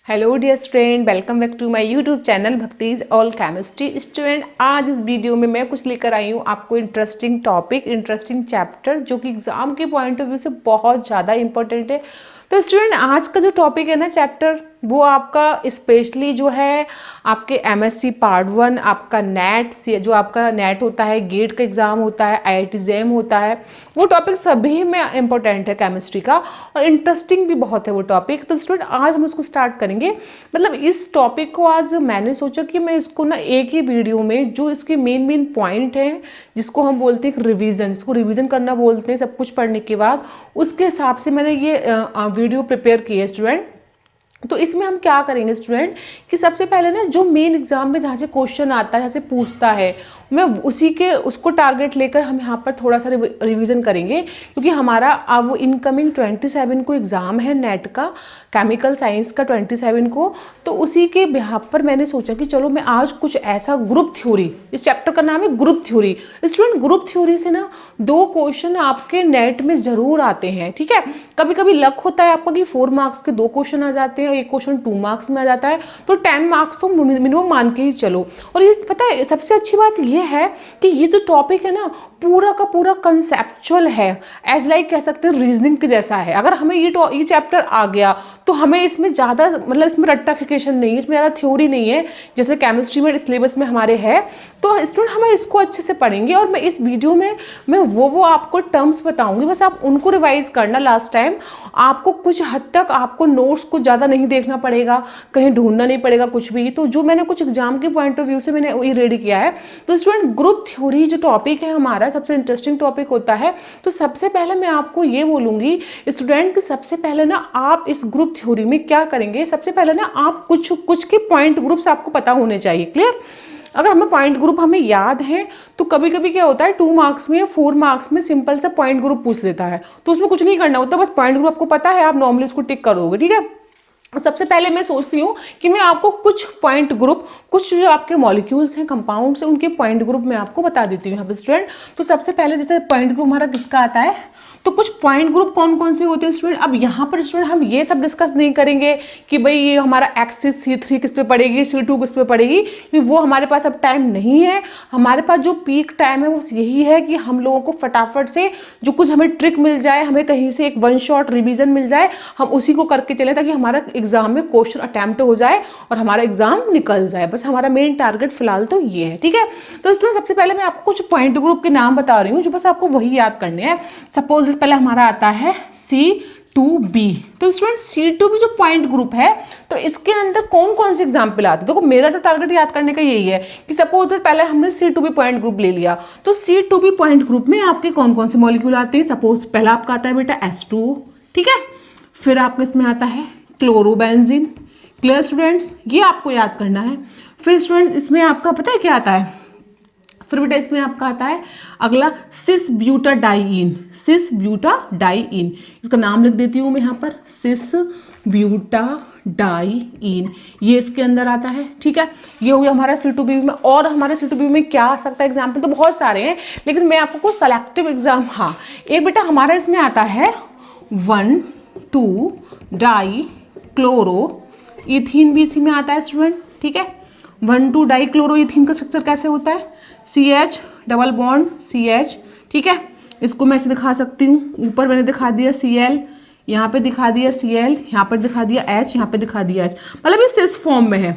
Hello dear student, welcome back to my YouTube channel भक्तिज all chemistry student. आज इस video में मैं कुछ लेकर आई हूँ आपको इंटरेस्टिंग टॉपिक, इंटरेस्टिंग चैप्टर जो कि एग्जाम के पॉइंट ऑफ व्यू से बहुत ज़्यादा इंपॉर्टेंट है। तो स्टूडेंट आज का जो टॉपिक है ना चैप्टर, वो आपका स्पेशली जो है आपके एमएससी पार्ट 1, आपका नेट से जो आपका नेट होता है, गेट का एग्ज़ाम होता है, आईआईटी जेम होता है, वो टॉपिक सभी में इम्पोर्टेंट है केमिस्ट्री का, और इंटरेस्टिंग भी बहुत है वो टॉपिक। तो स्टूडेंट आज हम उसको स्टार्ट करेंगे। मतलब इस टॉपिक को आज मैंने सोचा कि मैं इसको ना एक ही वीडियो में जो इसके मेन पॉइंट हैं, जिसको हम बोलते हैं रिवीजन, जिसको रिवीजन करना बोलते हैं सब कुछ पढ़ने के बाद, उसके हिसाब से मैंने ये वीडियो प्रिपेयर की है स्टूडेंट। तो इसमें हम क्या करेंगे स्टूडेंट कि सबसे पहले ना जो मेन एग्जाम में जहाँ से क्वेश्चन आता है, जहाँ से पूछता है, मैं उसी के उसको टारगेट लेकर हम यहाँ पर थोड़ा सा रिवीजन करेंगे, क्योंकि हमारा अब इनकमिंग 27 को एग्ज़ाम है नेट का, केमिकल साइंस का 27 को। तो उसी के बिहाफ पर मैंने सोचा कि चलो मैं आज कुछ ऐसा ग्रुप थ्योरी, इस चैप्टर का नाम है group theory. Student group theory से ना 2 क्वेश्चन आपके नेट में ज़रूर आते हैं, ठीक है। कभी कभी लक होता है आपका कि 4 मार्क्स के 2 क्वेश्चन आ जाते हैं, एक क्वेश्चन 2 मार्क्स में आ जाता है, तो 10 मार्क्स तो मिनिमम मान के ही चलो। और ये पता है सबसे अच्छी बात ये है कि ये जो टॉपिक है ना पूरा का पूरा कंसेप्चुअल है, एज लाइक कह सकते हैं रीजनिंग के जैसा है। अगर हमें ये चैप्टर आ गया तो हमें इसमें ज़्यादा मतलब इसमें रट्टाफिकेशन नहीं है, इसमें ज़्यादा थ्योरी नहीं है जैसे केमिस्ट्री में सिलेबस में हमारे है। तो स्टूडेंट हम इसको अच्छे से पढ़ेंगे, और मैं इस वीडियो में मैं वो आपको टर्म्स बताऊंगी, बस आप उनको रिवाइज करना लास्ट टाइम। आपको कुछ हद तक आपको नोट्स को ज़्यादा नहीं देखना पड़ेगा, कहीं ढूंढना नहीं पड़ेगा कुछ भी। तो जो मैंने कुछ एग्जाम के पॉइंट ऑफ व्यू से मैंने वही रेडी किया है। तो स्टूडेंट ग्रुप थ्योरी जो टॉपिक है हमारा सबसे इंटरेस्टिंग टॉपिक होता है। तो सबसे पहले मैं आपको ये बोलूँगी स्टूडेंट कि सबसे पहले ना आप इस ग्रुप थ्योरी में क्या करेंगे, सबसे पहले ना आप कुछ के पॉइंट ग्रुप्स आपको पता होने चाहिए। क्लियर? अगर हमें पॉइंट ग्रुप हमें याद है तो कभी कभी क्या होता है 2 मार्क्स में या 4 मार्क्स में सिंपल सा पॉइंट ग्रुप पूछ लेता है, तो उसमें कुछ नहीं करना होता, बस पॉइंट ग्रुप आपको पता है, आप नॉर्मली उसको टिक करोगे, ठीक है। सबसे पहले मैं सोचती हूँ कि मैं आपको कुछ पॉइंट ग्रुप, कुछ जो आपके मॉलिक्यूल्स हैं, कंपाउंड्स हैं, उनके पॉइंट ग्रुप मैं आपको बता देती हूँ यहाँ पे स्टूडेंट। तो सबसे पहले जैसे पॉइंट ग्रुप हमारा किसका आता है, तो कुछ पॉइंट ग्रुप कौन कौन से होते हैं स्टूडेंट। अब यहाँ पर स्टूडेंट हम ये सब डिस्कस नहीं करेंगे कि भाई ये हमारा एक्सिस C3 किस पे पड़ेगी, C2 किस पे पड़ेगी, क्योंकि वो हमारे पास अब टाइम नहीं है। हमारे पास जो पीक टाइम है वो यही है कि हम लोगों को फटाफट से जो कुछ हमें ट्रिक मिल जाए, हमें कहीं से एक 1 शॉट रिवीजन मिल जाए, हम उसी को करके चलें ताकि हमारा एग्जाम में क्वेश्चन अटेम्प्ट हो जाए और हमारा एग्जाम निकल जाए। बस हमारा मेन टारगेट फिलहाल तो ये है, ठीक है। तो स्टूडेंट सबसे पहले मैं आपको कुछ पॉइंट ग्रुप के नाम बता रही हूँ जो बस आपको वही याद करने हैं। सपोज पहले हमारा आता है C2B। तो स्टूडेंट C2B जो पॉइंट ग्रुप है, तो इसके अंदर कौन कौन से एग्जाम्पल आते हैं। देखो मेरा तो टारगेट याद करने का यही है कि सपोज पहले हमने C2B पॉइंट ग्रुप ले लिया, तो C2B पॉइंट ग्रुप में आपके कौन कौन से मॉलिक्यूल आते हैं। सपोज पहला आपका आता है बेटा H2O, ठीक है। फिर आपका इसमें आता है क्लोरोबेंजीन। क्लियर स्टूडेंट्स, ये आपको याद करना है। फिर स्टूडेंट्स इसमें आपका पता है क्या आता है, फिर बेटा इसमें आपका आता है अगला सिस ब्यूटाडाइइन। सिस ब्यूटाडाइइन, इसका नाम लिख देती हूँ मैं यहाँ पर, सिस ब्यूटाडाइइन, ये इसके अंदर आता है, ठीक है। ये हो गया हमारा C2B में। और हमारे C2B में क्या आ सकता है, एग्जाम्पल तो बहुत सारे हैं, लेकिन मैं आपको कुछ सेलेक्टिव एग्जाम, हाँ एक बेटा हमारा इसमें आता है 1,2 डाई क्लोरो इथीन भी इसी में आता है स्टूडेंट, ठीक है। 1,2 डाई क्लोरो इथीन का स्ट्रक्चर कैसे होता है, CH डबल बॉन्ड CH, ठीक है। इसको मैं ऐसे दिखा सकती हूँ, ऊपर मैंने दिखा दिया Cl, यहाँ पे दिखा दिया Cl, यहाँ पर दिखा दिया H, यहाँ पे दिखा दिया H, मतलब ये सिस फॉर्म में है।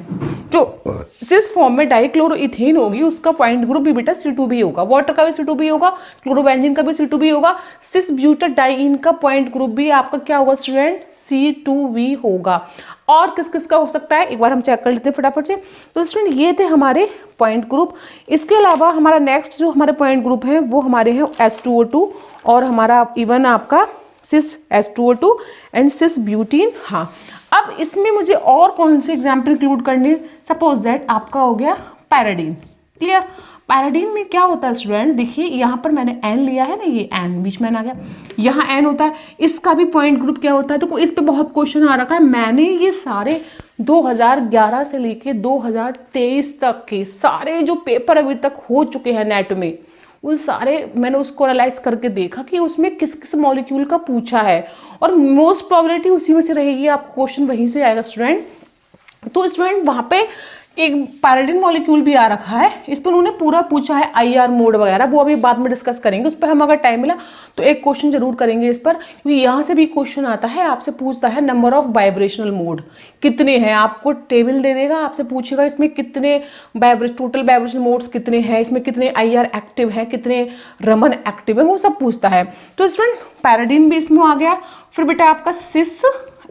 जो सिस फॉर्म में डाइक्लोरोइथेन होगी उसका पॉइंट ग्रुप भी बेटा C2B होगा, वाटर का भी C2B होगा, क्लोरोबेंजीन का भी C2B होगा, सिस ब्यूटाडाइइन का पॉइंट ग्रुप भी आपका क्या होगा स्टूडेंट, C2B होगा। और किस किस का हो सकता है एक बार हम चेक कर लेते हैं फटाफट से। तो स्टूडेंट ये थे हमारे पॉइंट ग्रुप। इसके अलावा हमारा नेक्स्ट जो हमारे पॉइंट ग्रुप हैं वो हमारे हैं H2O2 और हमारा इवन आपका सिस H2O2 एंड सिस ब्यूटीन। हाँ, अब इसमें मुझे और कौन से एग्जाम्पल इंक्लूड करने, सपोज दैट आपका हो गया पैराडीन। क्लियर? पैराडीन में क्या होता है स्टूडेंट, देखिए यहाँ पर मैंने एन लिया है ना, ये एन बीच में आ गया, यहाँ एन होता है, इसका भी पॉइंट ग्रुप क्या होता है। तो इस पे बहुत क्वेश्चन आ रखा है, मैंने ये सारे 2011 से लेके 2023 तक के सारे जो पेपर अभी तक हो चुके हैं नेट में, उन सारे मैंने उसको एनालाइज करके देखा कि उसमें किस किस मॉलिक्यूल का पूछा है, और मोस्ट प्रोबेबिलिटी उसी में से रहेगी, आपको क्वेश्चन वहीं से आएगा स्टूडेंट। तो स्टूडेंट वहाँ पे एक पैराडिन मॉलिक्यूल भी आ रखा है, इस पर उन्होंने पूरा पूछा है IR मोड वगैरह, वो अभी बाद में डिस्कस करेंगे, उस पर हम अगर टाइम मिला तो एक क्वेश्चन जरूर करेंगे इस पर, क्योंकि यहाँ से भी क्वेश्चन आता है, आपसे पूछता है नंबर ऑफ वाइब्रेशनल मोड कितने हैं, आपको टेबल दे देगा, आपसे पूछेगा इसमें कितने टोटल वाइब्रेशनल मोड्स कितने हैं, इसमें कितने IR एक्टिव है, कितने रमन एक्टिव है, वो सब पूछता है। तो स्टूडेंट पैराडिन भी इसमें आ गया। फिर बेटा आपका सिस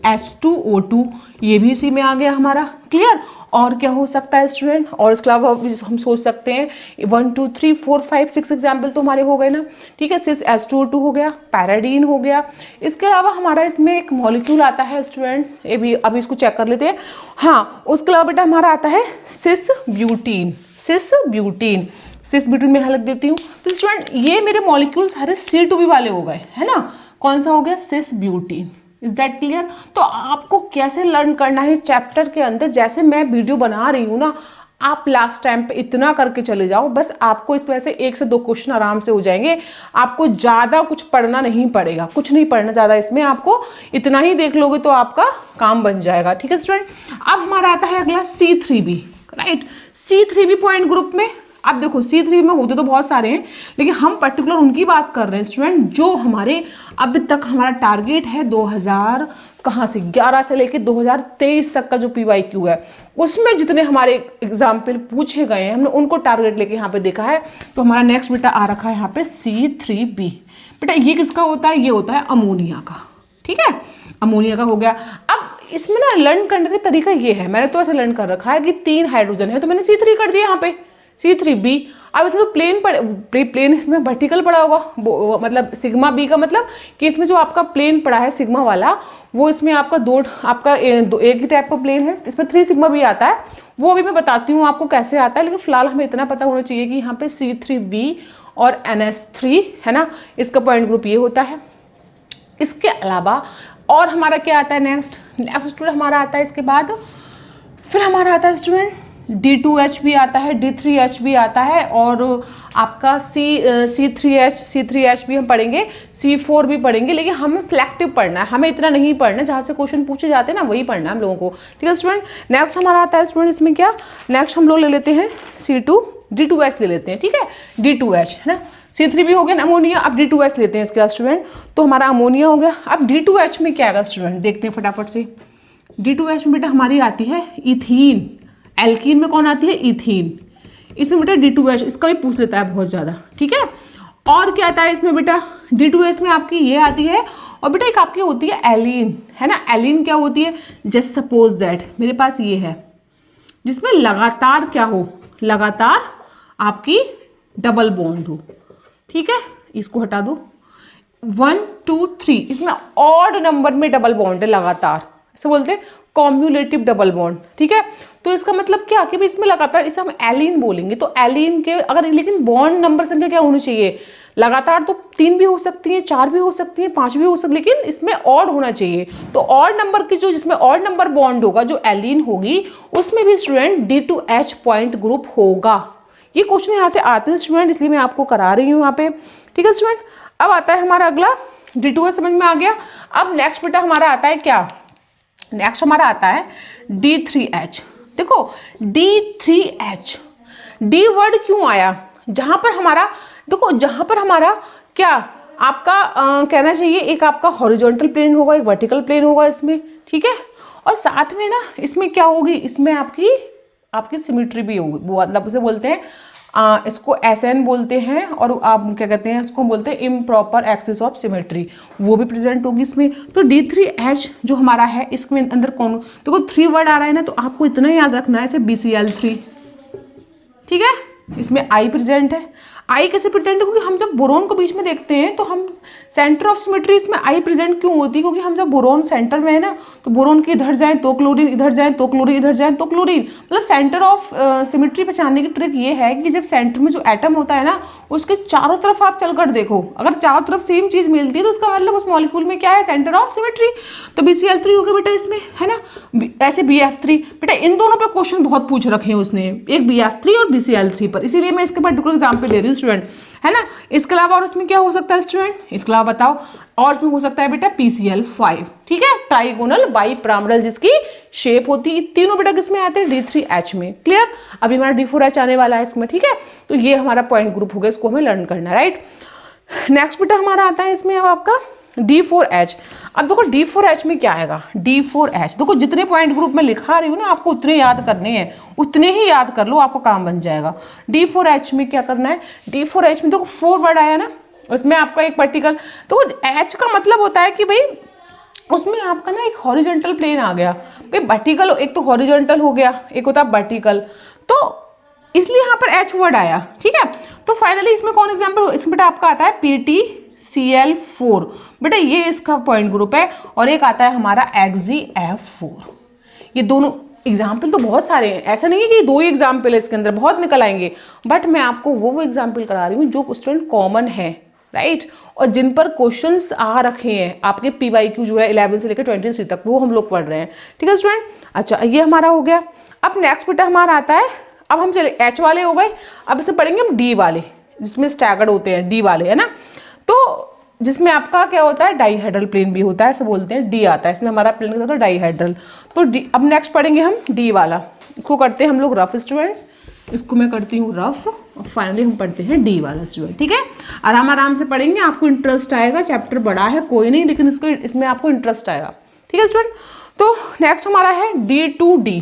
H2O2 ये भी इसी में आ गया हमारा, क्लियर। और क्या हो सकता है स्टूडेंट, और इसके अलावा हम सोच सकते हैं 1 2 3 4 5 6 एग्जाम्पल तो हमारे हो गए ना, ठीक है। सिस H2O2 हो गया, पैराडीन हो गया। इसके अलावा हमारा इसमें एक मॉलिक्यूल आता है स्टूडेंट्स, ये भी अभी इसको चेक कर लेते हैं। हाँ, उसके अलावा बेटा हमारा आता है सिस ब्यूटीन, सिस ब्यूटीन, सिस ब्यूटीन में यहाँ लिख देती हूँ। तो स्टूडेंट ये मेरे मॉलिक्यूल सारे C2B वाले हो गए, है ना। कौन सा हो गया, सिस ब्यूटीन। Is that clear. तो आपको कैसे लर्न करना है चैप्टर के अंदर, जैसे मैं वीडियो बना रही हूँ ना, आप लास्ट टाइम पे इतना करके चले जाओ, बस आपको इस वजह से 1 से 2 क्वेश्चन आराम से हो जाएंगे। आपको ज़्यादा कुछ पढ़ना नहीं पड़ेगा, कुछ नहीं पढ़ना ज़्यादा इसमें, आपको इतना ही देख लोगे तो आपका काम बन जाएगा, ठीक है स्टूडेंट। अब हमारा आता है अगला C3B, right. C3B point group में अब देखो C3B में होते तो बहुत सारे हैं, लेकिन हम पर्टिकुलर उनकी बात कर रहे हैं स्टूडेंट जो हमारे अब तक हमारा टारगेट है 2000 कहाँ से 11 से लेकर 2023 तक का जो PYQ है, उसमें जितने हमारे एग्जाम्पल पूछे गए हैं हमने उनको टारगेट लेके यहाँ पे देखा है। तो हमारा नेक्स्ट बेटा आ रखा है यहाँ पे C3B। बेटा ये किसका होता है, ये होता है अमोनिया का, ठीक है, अमोनिया का हो गया। अब इसमें ना लर्न करने का तरीका ये है, मैंने तो ऐसे लर्न कर रखा है कि 3 हाइड्रोजन है तो मैंने C3 कर दिया यहाँ पे, C3B। अब इसमें तो प्लेन इसमें वर्टिकल पड़ा होगा, मतलब सिग्मा B का मतलब कि इसमें जो आपका प्लेन पड़ा है सिग्मा वाला, वो इसमें आपका एक ही टाइप का प्लेन है, इसमें 3 सिग्मा भी आता है, वो अभी मैं बताती हूँ आपको कैसे आता है। लेकिन फिलहाल हमें इतना पता होना चाहिए कि यहाँ पे C3B और NH3 है ना, इसका पॉइंट ग्रुप ये होता है। इसके अलावा और हमारा क्या आता है नेक्स्ट स्टूडेंट, हमारा आता है इसके बाद फिर हमारा आता है स्टूडेंट D2H भी आता है, D3H भी आता है, और आपका C3H भी हम पढ़ेंगे, C4 भी पढ़ेंगे, लेकिन हमें सिलेक्टिव पढ़ना है, हमें इतना नहीं पढ़ना है, जहाँ से क्वेश्चन पूछे जाते हैं ना वही पढ़ना है हम लोगों को, ठीक है स्टूडेंट। नेक्स्ट हमारा आता है स्टूडेंट इसमें क्या, नेक्स्ट हम लोग ले लेते हैं D2H ले लेते हैं, ठीक है, D2H है ना। C3 भी हो गया अमोनिया, अब D2H लेते हैं इसके बाद स्टूडेंट, तो हमारा अमोनिया हो गया। अब D2H में क्या आएगा स्टूडेंट, देखते हैं फटाफट से। D2H में बेटा हमारी आती है इथीन, एल्कीन में कौन आती है, इथीन। इसमें बेटा D2H, इसका भी पूछ लेता है बहुत ज़्यादा, ठीक है। और क्या आता है इसमें बेटा, D2H में आपकी ये आती है, और बेटा एक आपकी होती है एलीन, है ना। एलीन क्या होती है, जस्ट सपोज दैट मेरे पास ये है जिसमें लगातार क्या हो, लगातार आपकी डबल बॉन्ड हो, ठीक है। इसको हटा दो, 1 2 3, इसमें ऑड नंबर में डबल बॉन्ड है लगातार, इसे बोलते हैं कॉम्युलेटिव डबल बॉन्ड, ठीक है। तो इसका मतलब क्या कि इसमें लगातार, इसे हम एलीन बोलेंगे, तो एलीन के अगर, लेकिन बॉन्ड नंबर संख्या क्या होनी चाहिए, लगातार तो 3 भी हो सकती है, 4 भी हो सकती है, 5 भी हो सकती है, लेकिन इसमें ऑड होना चाहिए। तो ऑड नंबर की जो, जिसमें ऑड नंबर बॉन्ड होगा, जो एलीन होगी, उसमें भी स्टूडेंट D2H पॉइंट ग्रुप होगा। ये क्वेश्चन यहाँ से आते हैं स्टूडेंट, इसलिए मैं आपको करा रही हूँ यहाँ पे, ठीक है स्टूडेंट। अब आता है हमारा अगला D2H समझ में आ गया। अब नेक्स्ट बेटा हमारा आता है क्या, नेक्स्ट हमारा आता है D3H। देखो D3H, D वर्ड क्यों आया, जहां पर हमारा, देखो जहां पर हमारा क्या आपका कहना चाहिए, एक आपका हॉरिजॉन्टल प्लेन होगा, एक वर्टिकल प्लेन होगा इसमें, ठीक है। और साथ में ना इसमें क्या होगी, इसमें आपकी सिमेट्री भी होगी, वो मतलब उसे बोलते हैं इसको SN बोलते हैं, और आप क्या कहते हैं, इसको बोलते हैं इम्प्रॉपर एक्सिस ऑफ सिमेट्री, वो भी प्रेजेंट होगी इसमें। तो D3H जो हमारा है, इसमें अंदर कौन, देखो 3 वर्ड आ रहा है ना, तो आपको इतना याद रखना है, ऐसे BCl3, ठीक है। इसमें I प्रेजेंट है, आई कैसे प्रेजेंट है, क्योंकि हम जब बोरोन को बीच में देखते हैं तो हम सेंटर ऑफ सिमेट्री इसमें आई प्रेजेंट क्यों होती है, क्योंकि हम जब बोरोन सेंटर में है ना, तो बोरोन के इधर जाएं तो क्लोरीन, इधर जाएं तो क्लोरीन, इधर जाएं तो क्लोरीन, मतलब सेंटर ऑफ सिमेट्री पहचानने की ट्रिक ये है कि जब सेंटर में जो एटम होता है ना, उसके चारों तरफ आप चलकर देखो, अगर चारों तरफ सेम चीज मिलती है तो उसका मतलब उस मॉलिक्यूल में क्या है, सेंटर ऑफ सिमेट्री। तो BCl3 हो गया बेटा इसमें, है ना। ऐसे BF3, बेटा इन दोनों पे क्वेश्चन बहुत पूछ रखे हैं उसने, एक BF3 और BCl3 पर, इसीलिए मैं इसके पर्टिकुलर एग्जाम्पल ले रही हूँ स्टूडेंट, है ना। इसके अलावा और इसमें क्या हो सकता है स्टूडेंट, इसके अलावा बताओ, और इसमें हो सकता है बेटा PCl5, ठीक है, ट्राइगोनल बाइपिरामिडल जिसकी शेप होती है। तीनों बेटा किसमें आते हैं, D3H में। क्लियर, अभी हमारा D4H आने वाला है इसमें, ठीक है। तो ये हमारा पॉइंट ग्रुप हो गया, इसको हमें लर्न करना है, राइट। नेक्स्ट बेटा हमारा आता है इसमें अब आपका D4H। अब देखो D4H में क्या आएगा, D4H देखो जितने पॉइंट ग्रुप में लिखा रही हूँ ना आपको उतने याद करने हैं, उतने ही याद कर लो, आपका काम बन जाएगा। D4H में क्या करना है, D4H में देखो 4 वर्ड आया ना, उसमें आपका एक पार्टिकल, तो H का मतलब होता है कि भाई उसमें आपका ना एक हॉरिजॉन्टल प्लेन आ गया भाई, वर्टिकल एक तो हॉरिजॉन्टल हो गया, एक होता है वर्टिकल, तो इसलिए यहाँ पर H वर्ड आया, ठीक है। तो फाइनली इसमें कौन एग्जाम्पल, इसमें बेटा आपका आता है PTCl4, बेटा ये इसका पॉइंट ग्रुप है, और एक आता है हमारा XeF4। ये दोनों एग्जाम्पल तो बहुत सारे हैं, ऐसा नहीं है कि 2 ही एग्जाम्पल है, इसके अंदर बहुत निकल आएंगे, बट मैं आपको वो एग्जाम्पल करा रही हूँ जो स्टूडेंट कॉमन है, राइट, और जिन पर क्वेश्चंस आ रखे हैं आपके PYQ जो है 11 से लेकर 23 तक, वो हम लोग पढ़ रहे हैं, ठीक है स्टूडेंट। अच्छा ये हमारा हो गया। अब नेक्स्ट बेटा हमारा आता है, अब हम चले H वाले हो गए, अब इसे पढ़ेंगे हम D वाले, जिसमें स्टैगर्ड होते हैं D वाले, है ना। तो जिसमें आपका क्या होता है, डाईहेड्रल प्लेन भी होता है, ऐसे बोलते हैं, D आता है इसमें, हमारा प्लेन होता है डाईहेड्रल। तो D, अब नेक्स्ट पढ़ेंगे हम D वाला, इसको करते हैं हम लोग रफ स्टूडेंट्स, इसको मैं करती हूँ रफ, और फाइनली हम पढ़ते हैं D वाला स्टूडेंट, ठीक है। आराम आराम से पढ़ेंगे, आपको इंटरेस्ट आएगा, चैप्टर बड़ा है कोई नहीं, लेकिन इसमें आपको इंटरेस्ट आएगा, ठीक है स्टूडेंट। तो नेक्स्ट हमारा है D2D।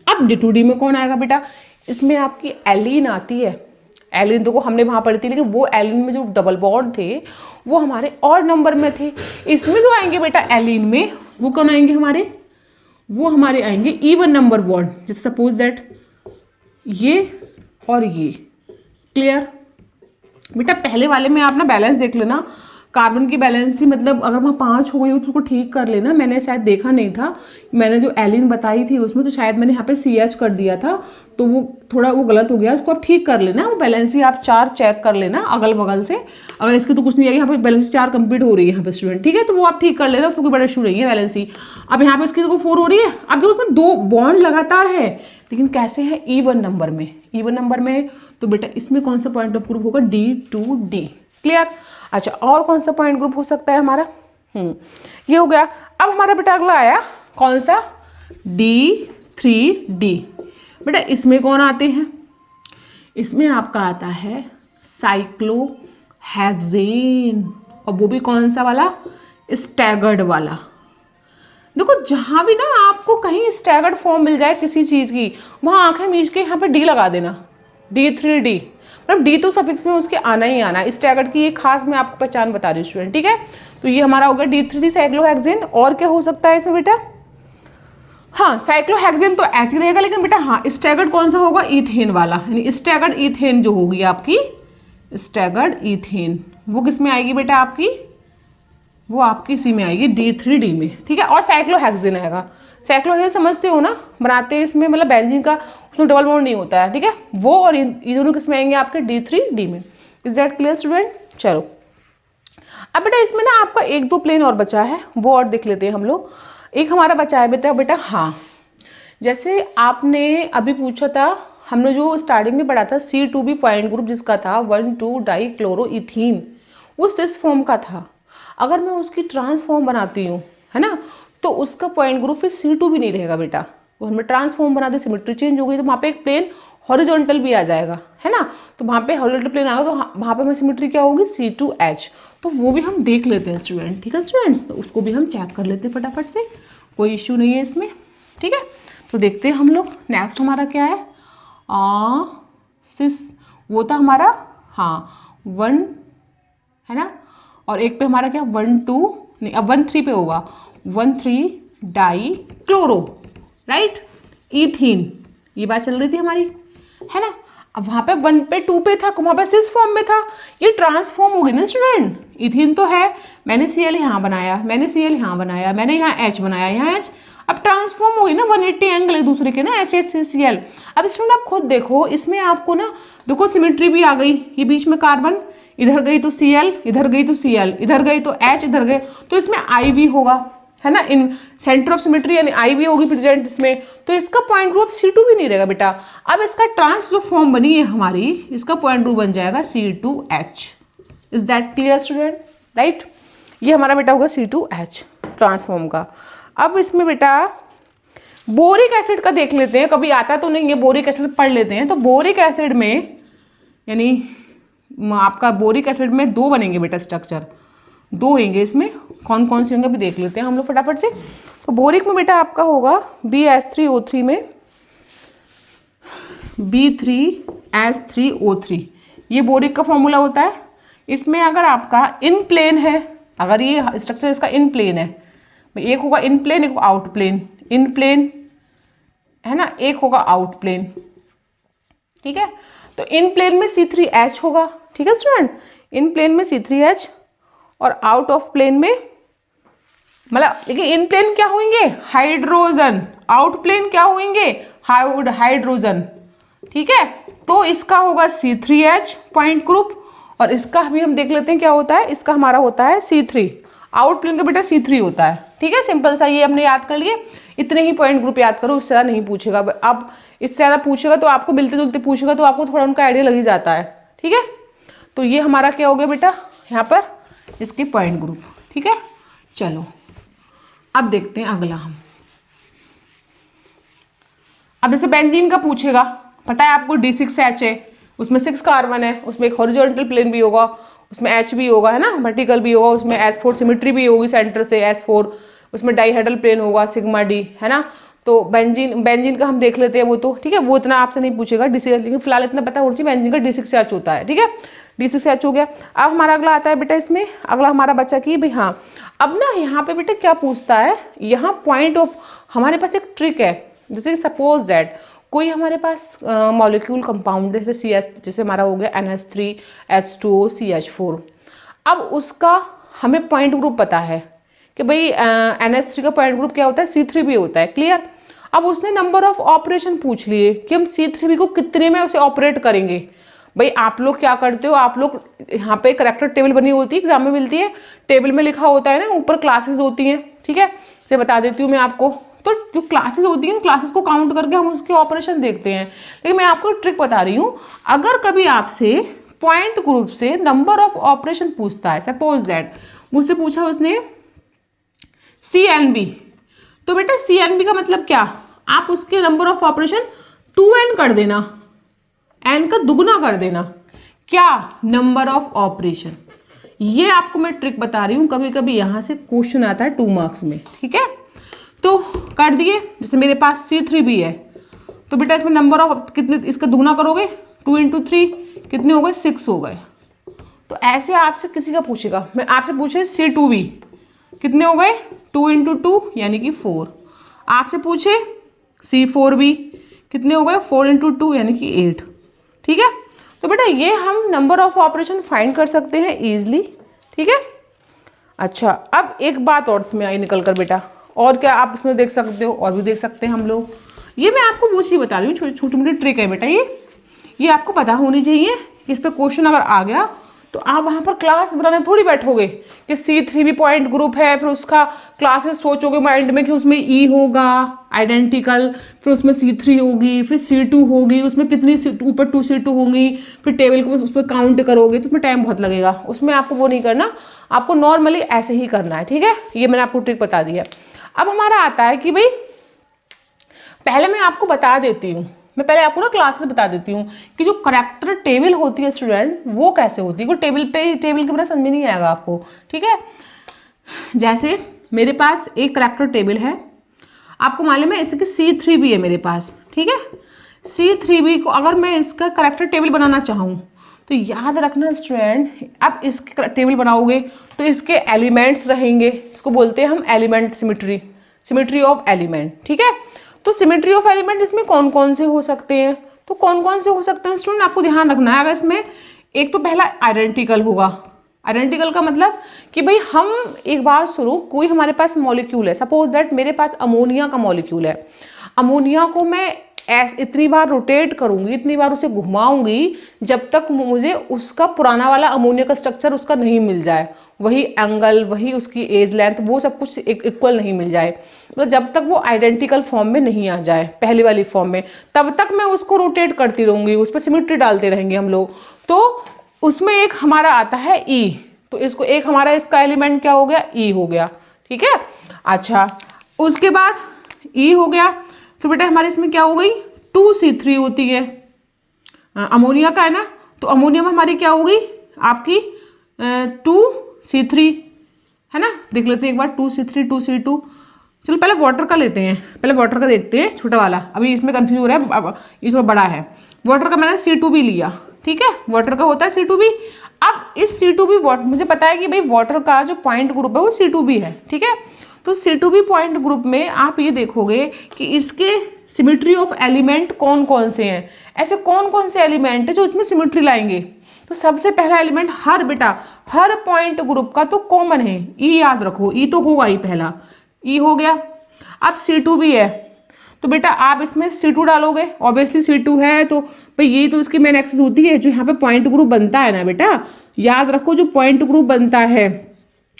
अब D2D में कौन आएगा बेटा, इसमें आपकी एलिन आती है। एलिन तो को हमने वहाँ पढ़ी थी, लेकिन वो एलिन में जो डबल बॉन्ड थे वो हमारे और नंबर में थे। इसमें जो आएंगे बेटा एलिन में, वो कौन आएंगे हमारे, वो हमारे आएंगे इवन नंबर बॉन्ड, जैसे सपोज दैट ये और ये। क्लियर बेटा, पहले वाले में आप ना बैलेंस देख लेना, कार्बन की बैलेंस ही, मतलब अगर वहाँ 5 हो गई हो तो उसको ठीक कर लेना। मैंने शायद देखा नहीं था, मैंने जो एलिन बताई थी उसमें तो शायद मैंने यहाँ पे CH कर दिया था, तो वो थोड़ा वो गलत हो गया, उसको आप ठीक कर लेना। वो बैलेंस ही आप 4 चेक कर लेना अगल बगल से, अगर इसकी तो कुछ नहीं आएगी, यहाँ पे बैलेंस 4 कंप्लीट हो रही है यहाँ पे स्टूडेंट, ठीक है, तो वो आप ठीक कर लेना, उसको कोई बड़ा इशू नहीं है बैलेंस ही। अब यहाँ पे इसकी तो 4 हो रही है, अब देखो उसमें 2 बॉन्ड लगातार है, लेकिन कैसे है, इवन नंबर में, इवन नंबर में। तो बेटा इसमें कौन सा पॉइंट ऑफ ग्रुप होगा, D2D। क्लियर। अच्छा और कौन सा पॉइंट ग्रुप हो सकता है हमारा, ये हो गया। अब हमारा बेटा अगला आया कौन सा, D3D। बेटा इसमें कौन आते हैं, इसमें आपका आता है साइक्लोहेक्सेन, और वो भी कौन सा वाला, स्टैगर्ड वाला। देखो जहाँ भी ना आपको कहीं स्टैगर्ड फॉर्म मिल जाए किसी चीज़ की, वहाँ आंखें मीच के यहाँ पे D लगा देना, D3D, मतलब D तो सफिक्स में उसके आना ही आना। स्टैगर्ड की ये खास मैं आपको पहचान बता रही हूँ स्टूडेंट, ठीक है। तो ये हमारा हो गया D3D साइक्लोहेक्सेन। और क्या हो सकता है इसमें बेटा, हाँ साइक्लोहेक्सेन तो ऐसे रहेगा, लेकिन बेटा हाँ स्टैगर्ड कौन सा होगा, इथेन वाला, यानी स्टैगर्ड इथेन जो होगी आपकी, स्टैगर्ड इथेन, वो किस में आएगी बेटा आपकी, वो आपकी इसी में आएगी D3D में, ठीक है। और साइक्लोहेक्सेन आएगा, साइक्लोहेक्सेन समझते हो ना, बनाते हैं इसमें, मतलब बेंजीन का उसमें डबल बॉन्ड नहीं होता है, ठीक है। वो और ये दोनों किस में आएंगे आपके D3D में। Is that clear student. चलो अब बेटा इसमें ना आपका 1-2 प्लेन और बचा है, वो और देख लेते हैं हम लोग। एक हमारा बचा है बेटा हाँ, जैसे आपने अभी पूछा था, हमने जो स्टार्टिंग में पढ़ा था C2B पॉइंट ग्रुप जिसका था 1,2 डाइक्लोरोइथीन, वो सिस फॉर्म का था। अगर मैं उसकी ट्रांसफॉर्म बनाती हूँ, है ना, तो उसका पॉइंट ग्रुप फिर C2 भी नहीं रहेगा बेटा, वो हमें ट्रांसफॉर्म बना दे, सिमेट्री चेंज हो गई, तो वहाँ पे एक प्लेन हॉरिजॉन्टल भी आ जाएगा, है ना। तो वहाँ पे हॉरिजॉन्टल प्लेन आएगा, तो वहाँ पे हमें सिमेट्री क्या होगी, C2H। तो वो भी हम देख लेते हैं स्टूडेंट, ठीक है स्टूडेंट्स, तो उसको भी हम चेक कर लेते हैं फटाफट से, कोई इश्यू नहीं है इसमें, ठीक है। तो देखते हैं हम लोग नेक्स्ट हमारा क्या है, सिस, वो था हमारा हाँ 1, है ना, और एक पे हमारा क्या 1,2 नहीं, अब 1,3 पे होगा 1,3 डाइक्लोरो, राइट, इथीन, ये बात चल रही थी हमारी, है ना। अब वहाँ पे 1 पे 2 पे था, वहाँ पे सिस फॉर्म में था, ये ट्रांसफॉर्म हो गई ना स्टूडेंट। इथीन तो है, मैंने Cl यहाँ बनाया, मैंने Cl यहाँ बनाया, मैंने यहाँ H बनाया, यहाँ H, अब ट्रांसफॉर्म हो गई ना 180 एंगल एक दूसरे के ना, HCl। अब स्टूडेंट आप खुद देखो, इसमें आपको ना देखो सिमेट्री भी आ गई, ये बीच में कार्बन, इधर गई तो Cl, इधर गई तो Cl, इधर गई तो H, इधर गए तो इसमें I भी होगा, है ना, इन सेंटर ऑफ सिमेट्री यानी आई भी होगी प्रेजेंट इसमें, तो इसका पॉइंट ग्रुप C2 भी नहीं रहेगा बेटा। अब इसका ट्रांस जो फॉर्म बनी है हमारी, इसका पॉइंट ग्रुप बन जाएगा C2H। Is that clear student? Right, ये हमारा बेटा होगा C2H ट्रांसफॉर्म का। अब इसमें बेटा बोरिक एसिड का देख लेते हैं, कभी आता तो नहीं है, बोरिक एसिड पढ़ लेते हैं। तो बोरिक एसिड में यानी आपका बोरिक एसिड में 2 बनेंगे बेटा स्ट्रक्चर, 2 होंगे इसमें, कौन कौन से होंगे अभी देख लेते हैं हम लोग फटाफट से। तो बोरिक में बेटा आपका होगा BH3O3 में B3H3O3, ये बोरिक का फॉर्मूला होता है। इसमें अगर आपका इन प्लेन है, अगर ये स्ट्रक्चर इसका इन प्लेन है, एक होगा इन प्लेन, एक आउट प्लेन, इन प्लेन है ना, एक होगा आउट प्लेन, ठीक है। तो इन प्लेन में C3H होगा, ठीक है स्टूडेंट, इन प्लेन में C3H और आउट ऑफ प्लेन में, मतलब लेकिन इन प्लेन क्या होंगे? हाइड्रोजन, आउट प्लेन क्या होंगे? हाइड्रोजन, ठीक है। तो इसका होगा C3H पॉइंट ग्रुप, और इसका भी हम देख लेते हैं क्या होता है। इसका हमारा होता है C3, आउट प्लेन का बेटा C3 होता है, ठीक है। सिंपल सा ये हमने याद कर लिए, इतने ही पॉइंट ग्रुप याद करो, उससे ज़्यादा नहीं पूछेगा। अब इससे ज़्यादा पूछेगा तो आपको मिलते जुलते पूछेगा तो आपको थोड़ा उनका आइडिया लग ही जाता है, ठीक है। तो ये हमारा क्या हो गया बेटा यहाँ पर इसके पॉइंट ग्रुप, ठीक है। चलो अब देखते हैं अगला हम। अब जैसे बेंजीन का पूछेगा, पता है आपको D6H है, उसमें 6 कार्बन है, उसमें एक हॉरिजॉन्टल प्लेन भी होगा, उसमें H भी होगा, है ना, वर्टिकल भी होगा, उसमें S4 सिमेट्री भी होगी सेंटर से S4, उसमें डाइहेड्रल प्लेन होगा सिग्मा D, है ना। तो बेंजीन का हम देख लेते हैं, वो तो ठीक है, वो इतना आपसे नहीं पूछेगा D6, लेकिन फिलहाल इतना पता होना चाहिए बेंजीन का D6H होता है, ठीक है। D6H हो गया। अब हमारा अगला आता है बेटा, इसमें अगला हमारा बच्चा की भाई, हाँ अब ना यहाँ पे बेटा क्या पूछता है, यहाँ पॉइंट ऑफ, हमारे पास एक ट्रिक है। जैसे सपोज दैट कोई हमारे पास मॉलिक्यूल कंपाउंड जैसे CH, जैसे हमारा हो गया NH3H2O CH4, अब उसका हमें पॉइंट ग्रुप पता है कि भाई NH3 का पॉइंट ग्रुप क्या होता है, C3 भी होता है, क्लियर। अब उसने नंबर ऑफ ऑपरेशन पूछ लिए कि हम C3 को कितने में उसे ऑपरेट करेंगे। भाई आप लोग क्या करते हो, आप लोग यहाँ पे करैक्टर टेबल बनी होती है, एग्जाम में मिलती है, टेबल में लिखा होता है ना, ऊपर क्लासेस होती हैं, ठीक है। इसे बता देती हूँ मैं आपको। तो जो क्लासेस होती हैं, क्लासेस को काउंट करके हम उसके ऑपरेशन देखते हैं। लेकिन मैं आपको ट्रिक बता रही हूँ, अगर कभी आपसे पॉइंट ग्रुप से नंबर ऑफ ऑपरेशन पूछता है, सपोज दैट मुझसे पूछा उसने CNB, तो बेटा CNB का मतलब क्या, आप उसके नंबर ऑफ ऑपरेशन 2n कर देना, n का दुगना कर देना, क्या, नंबर ऑफ ऑपरेशन। ये आपको मैं ट्रिक बता रही हूँ, कभी कभी यहाँ से क्वेश्चन आता है 2 मार्क्स में, ठीक है। तो कर दिए, जैसे मेरे पास C3 भी है, तो बेटा इसमें नंबर ऑफ कितने, इसका दुगना करोगे 2 × 3 कितने हो गए, 6 हो गए। तो ऐसे आपसे किसी का पूछेगा, मैं आपसे पूछे C2B कितने हो गए, 2 × 2 यानी कि 4। आपसे पूछे C4B कितने हो गए, 4 × 2 यानी कि 8, ठीक है। तो बेटा ये हम नंबर ऑफ ऑपरेशन फाइंड कर सकते हैं ईजिली, ठीक है। अच्छा अब एक बात और इसमें आई निकल कर बेटा, और क्या आप इसमें देख सकते हो, और भी देख सकते हैं हम लोग। ये मैं आपको वो चीज़ बता रही हूँ, छोटी मोटी ट्रिक है बेटा, ये आपको पता होनी चाहिए। इस पर क्वेश्चन अगर आ गया तो आप वहाँ पर क्लास बनाने थोड़ी बैठोगे कि C3 भी पॉइंट ग्रुप है, फिर उसका क्लासेस सोचोगे माइंड में कि उसमें E होगा आइडेंटिकल, फिर उसमें C3 होगी, फिर C2 होगी, उसमें कितनी ऊपर 2 C2 होंगी, फिर टेबल को उस पर काउंट करोगे, तो उसमें टाइम बहुत लगेगा। उसमें आपको वो नहीं करना, आपको नॉर्मली ऐसे ही करना है, ठीक है। ये मैंने आपको ट्रिक बता दी है। अब हमारा आता है कि भाई पहले मैं आपको बता देती हूँ, मैं पहले आपको ना क्लासेस बता देती हूँ कि जो करैक्टर टेबल होती है स्टूडेंट, वो कैसे होती है। वो टेबल के बिना समझ में नहीं आएगा आपको, ठीक है। जैसे मेरे पास एक करैक्टर टेबल है, आपको मालूम है इसके C3 भी है मेरे पास, ठीक है। C3B को अगर मैं इसका करैक्टर टेबल बनाना चाहूँ तो याद रखना स्टूडेंट, आप इसके टेबल बनाओगे तो इसके एलिमेंट्स रहेंगे, इसको बोलते हैं हम element symmetry, symmetry of element, ठीक है। तो सिमेट्री ऑफ एलिमेंट इसमें कौन कौन से हो सकते हैं, तो कौन कौन से हो सकते हैं स्टूडेंट आपको ध्यान रखना है। अगर इसमें एक तो पहला आइडेंटिकल होगा, आइडेंटिकल का मतलब कि भाई हम एक बात सुनो, कोई हमारे पास मॉलिक्यूल है, सपोज दैट मेरे पास अमोनिया का मॉलिक्यूल है, अमोनिया को मैं इतनी बार रोटेट करूंगी, इतनी बार उसे घुमाऊंगी जब तक मुझे उसका पुराना वाला अमोनिया का स्ट्रक्चर उसका नहीं मिल जाए, वही एंगल, वही उसकी एज लेंथ, वो सब कुछ इक्वल नहीं मिल जाए, मतलब जब तक वो आइडेंटिकल फॉर्म में नहीं आ जाए पहली वाली फॉर्म में, तब तक मैं उसको रोटेट करती रहूंगी, उस पर सिमेट्री डालते रहेंगे हम लोग। तो उसमें एक हमारा आता है ई, तो इसको एक हमारा इसका एलिमेंट क्या हो गया, ई हो गया, ठीक है। अच्छा, उसके बाद ई हो गया, फिर बेटा हमारे इसमें क्या हो गई, 2C3 होती है, अमोनिया का है ना, तो अमोनिया में हमारी क्या होगी आपकी 2C3, है ना। देख लेते हैं एक बार, 2C3 2C2। चलो पहले वाटर का लेते हैं, पहले वाटर का देखते हैं, छोटा वाला, अभी इसमें कंफ्यूज हो रहा है, अब ये थोड़ा बड़ा है। वाटर का मैंने C2 भी लिया, ठीक है, वाटर का होता है C2 भी। अब इस C2 भी मुझे पता है कि भाई वाटर का जो पॉइंट ग्रुप है वो C2 भी है, ठीक है। तो C2B पॉइंट ग्रुप में आप ये देखोगे कि इसके सिमेट्री ऑफ एलिमेंट कौन कौन से हैं, ऐसे कौन कौन से एलिमेंट है जो इसमें सिमेट्री लाएंगे। तो सबसे पहला एलिमेंट हर पॉइंट ग्रुप का तो कॉमन है, ई याद रखो, ई तो होगा ही, पहला ई हो गया। अब C2B है, तो बेटा आप इसमें C2 डालोगे, ऑब्वियसली C2 है तो भाई ये तो इसकी मेन एक्सिस होती है, जो यहाँ पे पॉइंट ग्रुप बनता है ना बेटा, याद रखो जो पॉइंट ग्रुप बनता है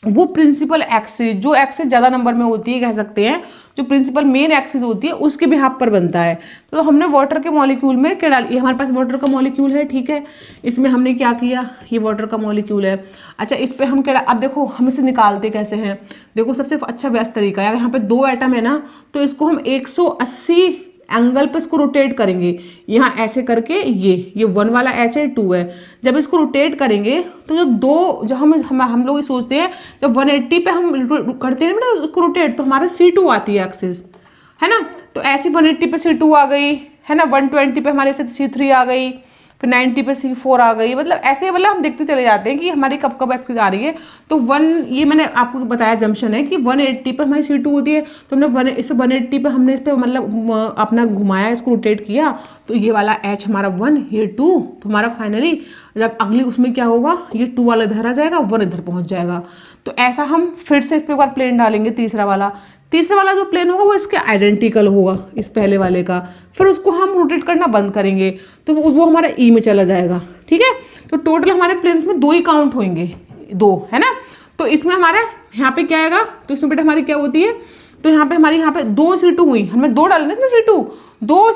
वो प्रिंसिपल एक्सिस, जो एक्सिस ज़्यादा नंबर में होती है कह सकते हैं, जो प्रिंसिपल मेन एक्सिस होती है उसके बिहाफ पर बनता है। तो हमने वाटर के मॉलिक्यूल में क्या डाल, ये हमारे पास वाटर का मॉलिक्यूल है, ठीक है, इसमें हमने क्या किया, ये वाटर का मॉलिक्यूल है। अच्छा, इस पर हम क्या, अब देखो हम इसे निकालते कैसे हैं, देखो सबसे अच्छा बेस्ट तरीका है, यहाँ पे 2 एटम है ना, तो इसको हम 180 एंगल पे इसको रोटेट करेंगे, यहाँ ऐसे करके, ये 1 वाला H है, 2 है, जब इसको रोटेट करेंगे तो जब हम लोग ये सोचते हैं जब 180 पे हम करते हैं ना उसको रोटेट, तो हमारा C2 आती है एक्सिस, है ना। तो ऐसी 180 पे C2 आ गई, है ना, 120 पे हमारे से C3 आ गई, फिर 90 पे C4 आ गई, मतलब ऐसे, मतलब हम देखते चले जाते हैं कि हमारी कब कब एक्सिस आ रही है। तो ये मैंने आपको बताया जंक्शन है कि 180 पर हमारी C2 होती है, तो हमने इस 180 पे हमने इस पर मतलब अपना घुमाया, इसको रोटेट किया, तो ये वाला H हमारा 1, ये 2, तो हमारा फाइनली जब अगली उसमें क्या होगा, ये 2 वाला इधर आ जाएगा, 1 इधर पहुंच जाएगा। तो ऐसा हम फिर से इस पर एक बार प्लेन डालेंगे, तीसरा वाला जो प्लेन होगा वो इसके आइडेंटिकल होगा इस पहले वाले का, फिर उसको हम रोटेट करना बंद करेंगे तो वो हमारा ई में चला जाएगा, ठीक है। तो टोटल हमारे प्लेन्स में 2 ही काउंट होंगे, 2, है ना। तो इसमें हमारा यहाँ पे क्या आएगा, तो इसमें बेटा हमारी क्या होती है, तो यहाँ पे हमारी 2 C2 हुई, हमने 2 डाले ना इसमें C2 2।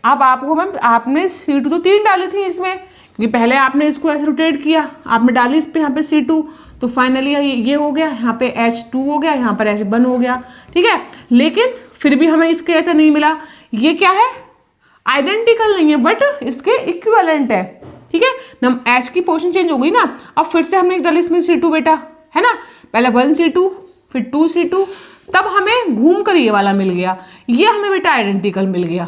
अब आपको मैम आपने C2 तो 3 डाली थी इसमें, क्योंकि पहले आपने इसको ऐसे रोटेट किया, आपने डाली इस पे यहाँ पे C2, तो फाइनली ये हो गया, यहाँ पे H2 हो गया, यहाँ पर H1 हो गया, ठीक है। लेकिन फिर भी हमें इसके ऐसा नहीं मिला, ये क्या है, आइडेंटिकल नहीं है बट इसके इक्विवेलेंट है, ठीक है ना। H की पोजीशन चेंज हो गई ना, अब फिर से हमने डाली इसमें C2 बेटा, है ना, पहले 1C2 फिर 2C2, तब हमें घूम कर ये वाला मिल गया, ये हमें बेटा आइडेंटिकल मिल गया,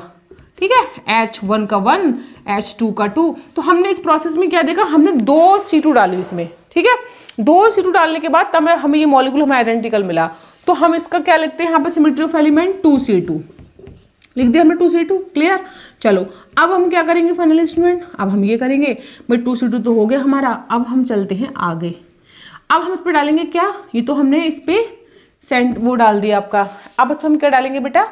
ठीक है, H1 का 1 H2 का 2। तो हमने इस प्रोसेस में क्या देखा, हमने 2 C2 डाली इसमें, ठीक है, 2 C2 डालने के बाद तब हमें ये मॉलिक्यूल हमें आइडेंटिकल मिला। तो हम इसका क्या लिखते हैं यहाँ पे, सिमेट्री ऑफ एलिमेंट 2C2 लिख दिया हमने, 2C2 क्लियर। चलो अब हम क्या करेंगे फाइनल स्टूडेंट, अब हम ये करेंगे भाई 2C2 तो हो गया हमारा, अब हम चलते हैं आगे। अब हम इस पर डालेंगे क्या, ये तो हमने इस पर वो डाल दिया आपका, अब हम क्या डालेंगे बेटा,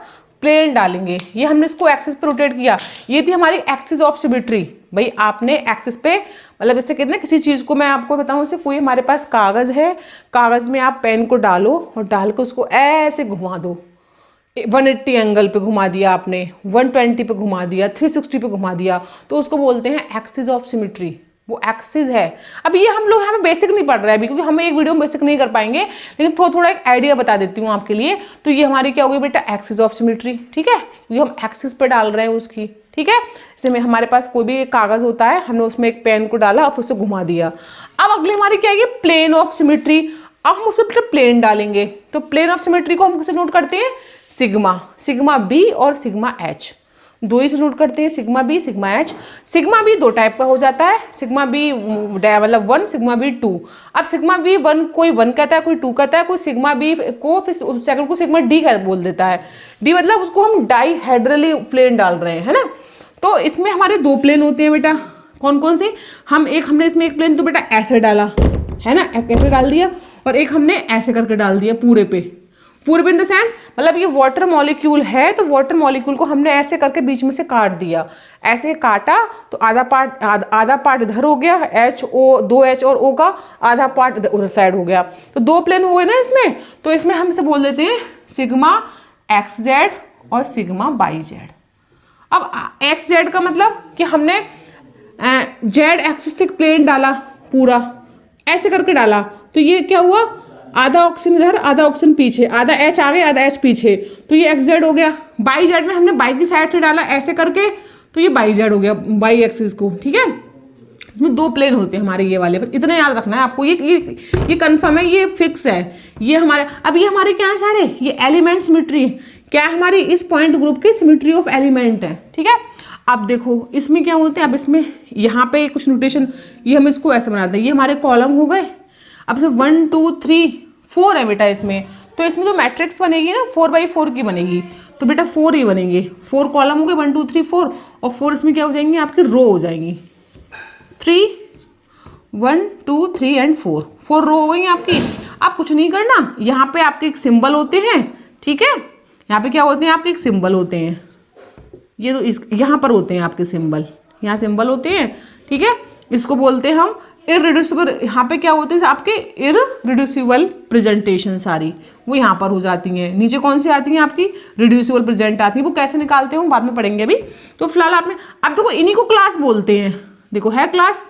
प्लेन डालेंगे। ये हमने इसको एक्सिस पे रोटेट किया, ये थी हमारी एक्सिस ऑफ सिमेट्री। भाई आपने एक्सिस पे मतलब इससे कितने, किसी चीज़ को मैं आपको बताऊं, इससे कोई हमारे पास कागज़ है, कागज़ में आप पेन को डालो और डाल के उसको ऐसे घुमा दो, 180 एंगल पे घुमा दिया आपने, 120 पे घुमा दिया, 360 पे घुमा दिया, तो उसको बोलते हैं एक्सिस ऑफ सिमेट्री, वो एक्सिस है। अब ये हम लोग यहाँ पे बेसिक नहीं पढ़ रहे हैं अभी, क्योंकि हम एक वीडियो में बेसिक नहीं कर पाएंगे, लेकिन थोड़ा एक आइडिया बता देती हूँ आपके लिए। तो ये हमारी क्या होगी बेटा, एक्सिस ऑफ सिमेट्री, ठीक है, क्योंकि हम एक्सिस पे डाल रहे हैं उसकी, ठीक है। जैसे में हमारे पास कोई भी कागज होता है, हमने उसमें एक पेन को डाला और फिर उसे घुमा दिया। अब अगली हमारी क्या है, प्लेन ऑफ सिमेट्री। अब हम उसमें प्लेन डालेंगे, तो प्लेन ऑफ सिमेट्री को हम कैसे नोट करते हैं, सिग्मा बी और सिग्मा एच, 2 ही से नोट करते हैं, sigma B sigma H. Sigma B 2 type का हो जाता है, सिग्मा बी मतलब 1, सिग्मा बी 2। अब सिग्मा बी 1 कोई 1 कहता है, कोई 2 कहता है, कोई सिग्मा बी को फिर सेकंड को सिग्मा डी बोल देता है। डी मतलब उसको हम डाईहेड्रली प्लेन डाल रहे हैं, है ना। तो इसमें हमारे 2 प्लेन होते हैं बेटा, कौन कौन से, हमने इसमें एक प्लेन तो बेटा ऐसे डाला, है ना, ऐसे डाल दिया, और एक हमने ऐसे करके डाल दिया पूरे पे। पूर्व इन द सेंस मतलब ये वाटर मॉलिक्यूल है, तो वाटर मॉलिक्यूल को हमने ऐसे करके बीच में से काट दिया, ऐसे काटा तो आधा पार्ट इधर हो गया, H O 2H और O का आधा पार्ट उधर साइड हो गया, तो 2 प्लेन हो गए ना इसमें। तो इसमें हम इसे बोल देते हैं सिग्मा XZ और सिग्मा YZ। अब XZ का मतलब कि हमने Z एक्सिस से प्लेन डाला पूरा ऐसे करके डाला, तो ये क्या हुआ, आधा ऑक्सीजन इधर आधा ऑक्सीजन पीछे, आधा H आगे आधा H पीछे, तो ये XZ हो गया। YZ में हमने Y की साइड से डाला ऐसे करके, तो ये YZ हो गया, Y एक्सिस को, ठीक है। इसमें 2 प्लेन होते हैं हमारे ये वाले, बस इतना याद रखना है आपको, ये कंफर्म है, ये फिक्स है। ये हमारे अब ये हमारे क्या है सारे, ये एलिमेंट सिमेट्री क्या है हमारी, इस पॉइंट ग्रुप की सिमेट्री ऑफ एलिमेंट है, ठीक है। अब देखो इसमें क्या होते हैं, अब इसमें यहाँ पे कुछ नोटेशन, ये हम इसको ऐसे बनाते हैं, ये हमारे कॉलम हो गए। अब से 1 2 3 4 है बेटा इसमें, तो इसमें जो मैट्रिक्स बनेगी ना 4x4 की बनेगी, तो बेटा 4 ही बनेंगे, 4 कॉलम हो गए 1 2 3 4, और 4 इसमें क्या हो जाएंगी आपकी रो हो जाएंगी, 3 1 2 3 एंड 4 रो हो गई आपकी। आप कुछ नहीं करना, यहाँ पे आपके एक सिंबल होते हैं, ठीक है, यहाँ पे क्या होते हैं आपके एक सिंबल होते हैं, ये तो इस यहाँ पर होते हैं आपके सिंबल, यहाँ सिंबल होते हैं, ठीक है। इसको बोलते हैं हम इररिड्यूसिबल, यहाँ पे क्या होते हैं आपके इररिड्यूसिबल प्रेजेंटेशन, सारी वो यहाँ पर हो जाती हैं। नीचे कौन सी आती हैं आपकी रिड्यूसिबल प्रेजेंट आती है, वो कैसे निकालते हैं बाद में पढ़ेंगे अभी। तो फिलहाल आपने अब देखो इन्हीं को क्लास बोलते हैं, देखो है क्लास,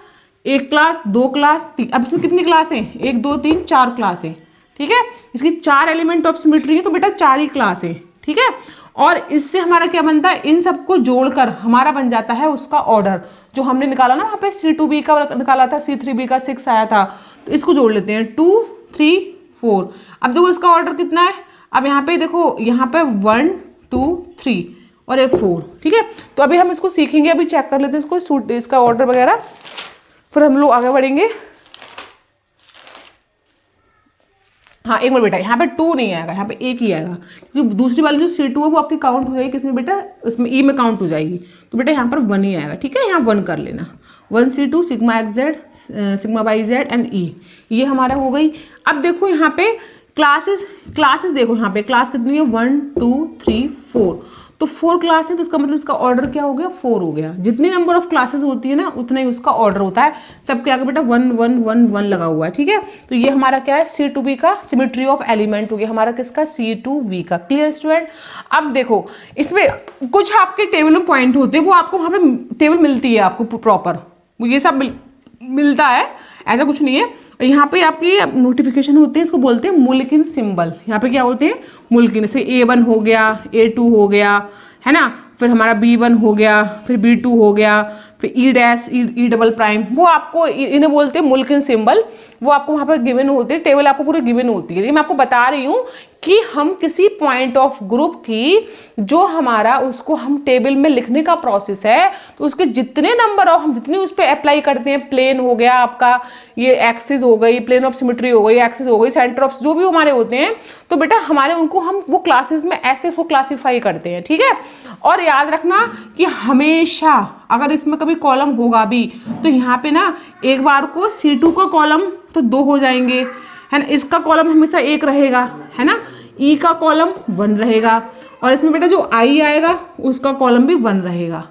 1 क्लास 2 क्लास 3, अब इसमें कितनी क्लास है, 1 2 3 4 क्लास है, ठीक है। इसकी 4 एलिमेंट ऑफ सिमेट्री है, तो बेटा 4 ही क्लास है, ठीक है। और इससे हमारा क्या बनता है, इन सबको जोड़कर हमारा बन जाता है उसका ऑर्डर, जो हमने निकाला ना वहाँ पे C2B का निकाला था, C3B का 6 आया था, तो इसको जोड़ लेते हैं 2 3 4। अब देखो इसका ऑर्डर कितना है, अब यहाँ पे देखो यहाँ पे 1 2 3 और ये 4, ठीक है। तो अभी हम इसको सीखेंगे, अभी चेक कर लेते हैं इसको इसका ऑर्डर वगैरह, फिर हम लोग आगे बढ़ेंगे। हाँ एक मिनट बेटा, यहाँ पे 2 नहीं आएगा, यहाँ पे 1 ही आएगा, क्योंकि दूसरी वाली जो C2 है वो आपकी काउंट हो जाएगी किसमें बेटा, उसमें E में काउंट हो जाएगी, तो बेटा यहाँ पर 1 ही आएगा, ठीक है। यहाँ 1 कर लेना, 1 C2 sigma XZ sigma YZ and E, ये हमारा हो गई। अब देखो यहाँ पे क्लासेस देखो, यहाँ पे क्लास कितनी है 1 2 3 4, तो 4 क्लास है, तो इसका मतलब इसका ऑर्डर क्या हो गया 4 हो गया। जितनी नंबर ऑफ क्लासेस होती है ना उतना ही उसका ऑर्डर होता है, सबके आगे बेटा 1 1 1 1 लगा हुआ है, ठीक है। तो ये हमारा क्या है C2B का सिमेट्री ऑफ एलिमेंट हो गया हमारा, किसका C2V का। Clear student. अब देखो इसमें कुछ आपके टेबल में पॉइंट होते हैं, वो आपको वहाँ पे टेबल मिलती है आपको प्रॉपर, वो ये सब मिलता है, ऐसा कुछ नहीं है। यहाँ पे आपकी नोटिफिकेशन होते हैं, इसको बोलते हैं मुल्किन सिंबल। यहाँ पे क्या होते हैं मुल्किन, जैसे A1 हो गया, A2 हो गया, है ना, फिर हमारा B1 हो गया, फिर B2 हो गया, फिर E' डबल प्राइम, वो आपको इन्हें बोलते हैं मुल्किन सिंबल, वो आपको वहाँ पर गिवन होते हैं, टेबल आपको पूरी गिवन होती है। मैं आपको बता रही हूँ कि हम किसी पॉइंट ऑफ ग्रुप की जो हमारा उसको हम टेबल में लिखने का प्रोसेस है, तो उसके जितने नंबर ऑफ हम जितनी उस पर अप्लाई करते हैं, प्लेन हो गया आपका, ये एक्सिस हो गई, प्लेन ऑफ सिमेट्री हो गई, एक्सिस हो गई, सेंटर ऑफ जो भी हमारे होते हैं, तो बेटा हमारे उनको हम वो क्लासेस में ऐसे वो क्लासीफाई करते हैं, ठीक है। और याद रखना कि हमेशा अगर इसमें कभी कॉलम होगा भी, तो यहाँ पे ना एक बार को C2 का कॉलम तो 2 हो जाएंगे, है ना, इसका कॉलम हमेशा 1 रहेगा, है ना, E का कॉलम 1 रहेगा, और इसमें बेटा जो I आएगा उसका कॉलम भी 1 रहेगा,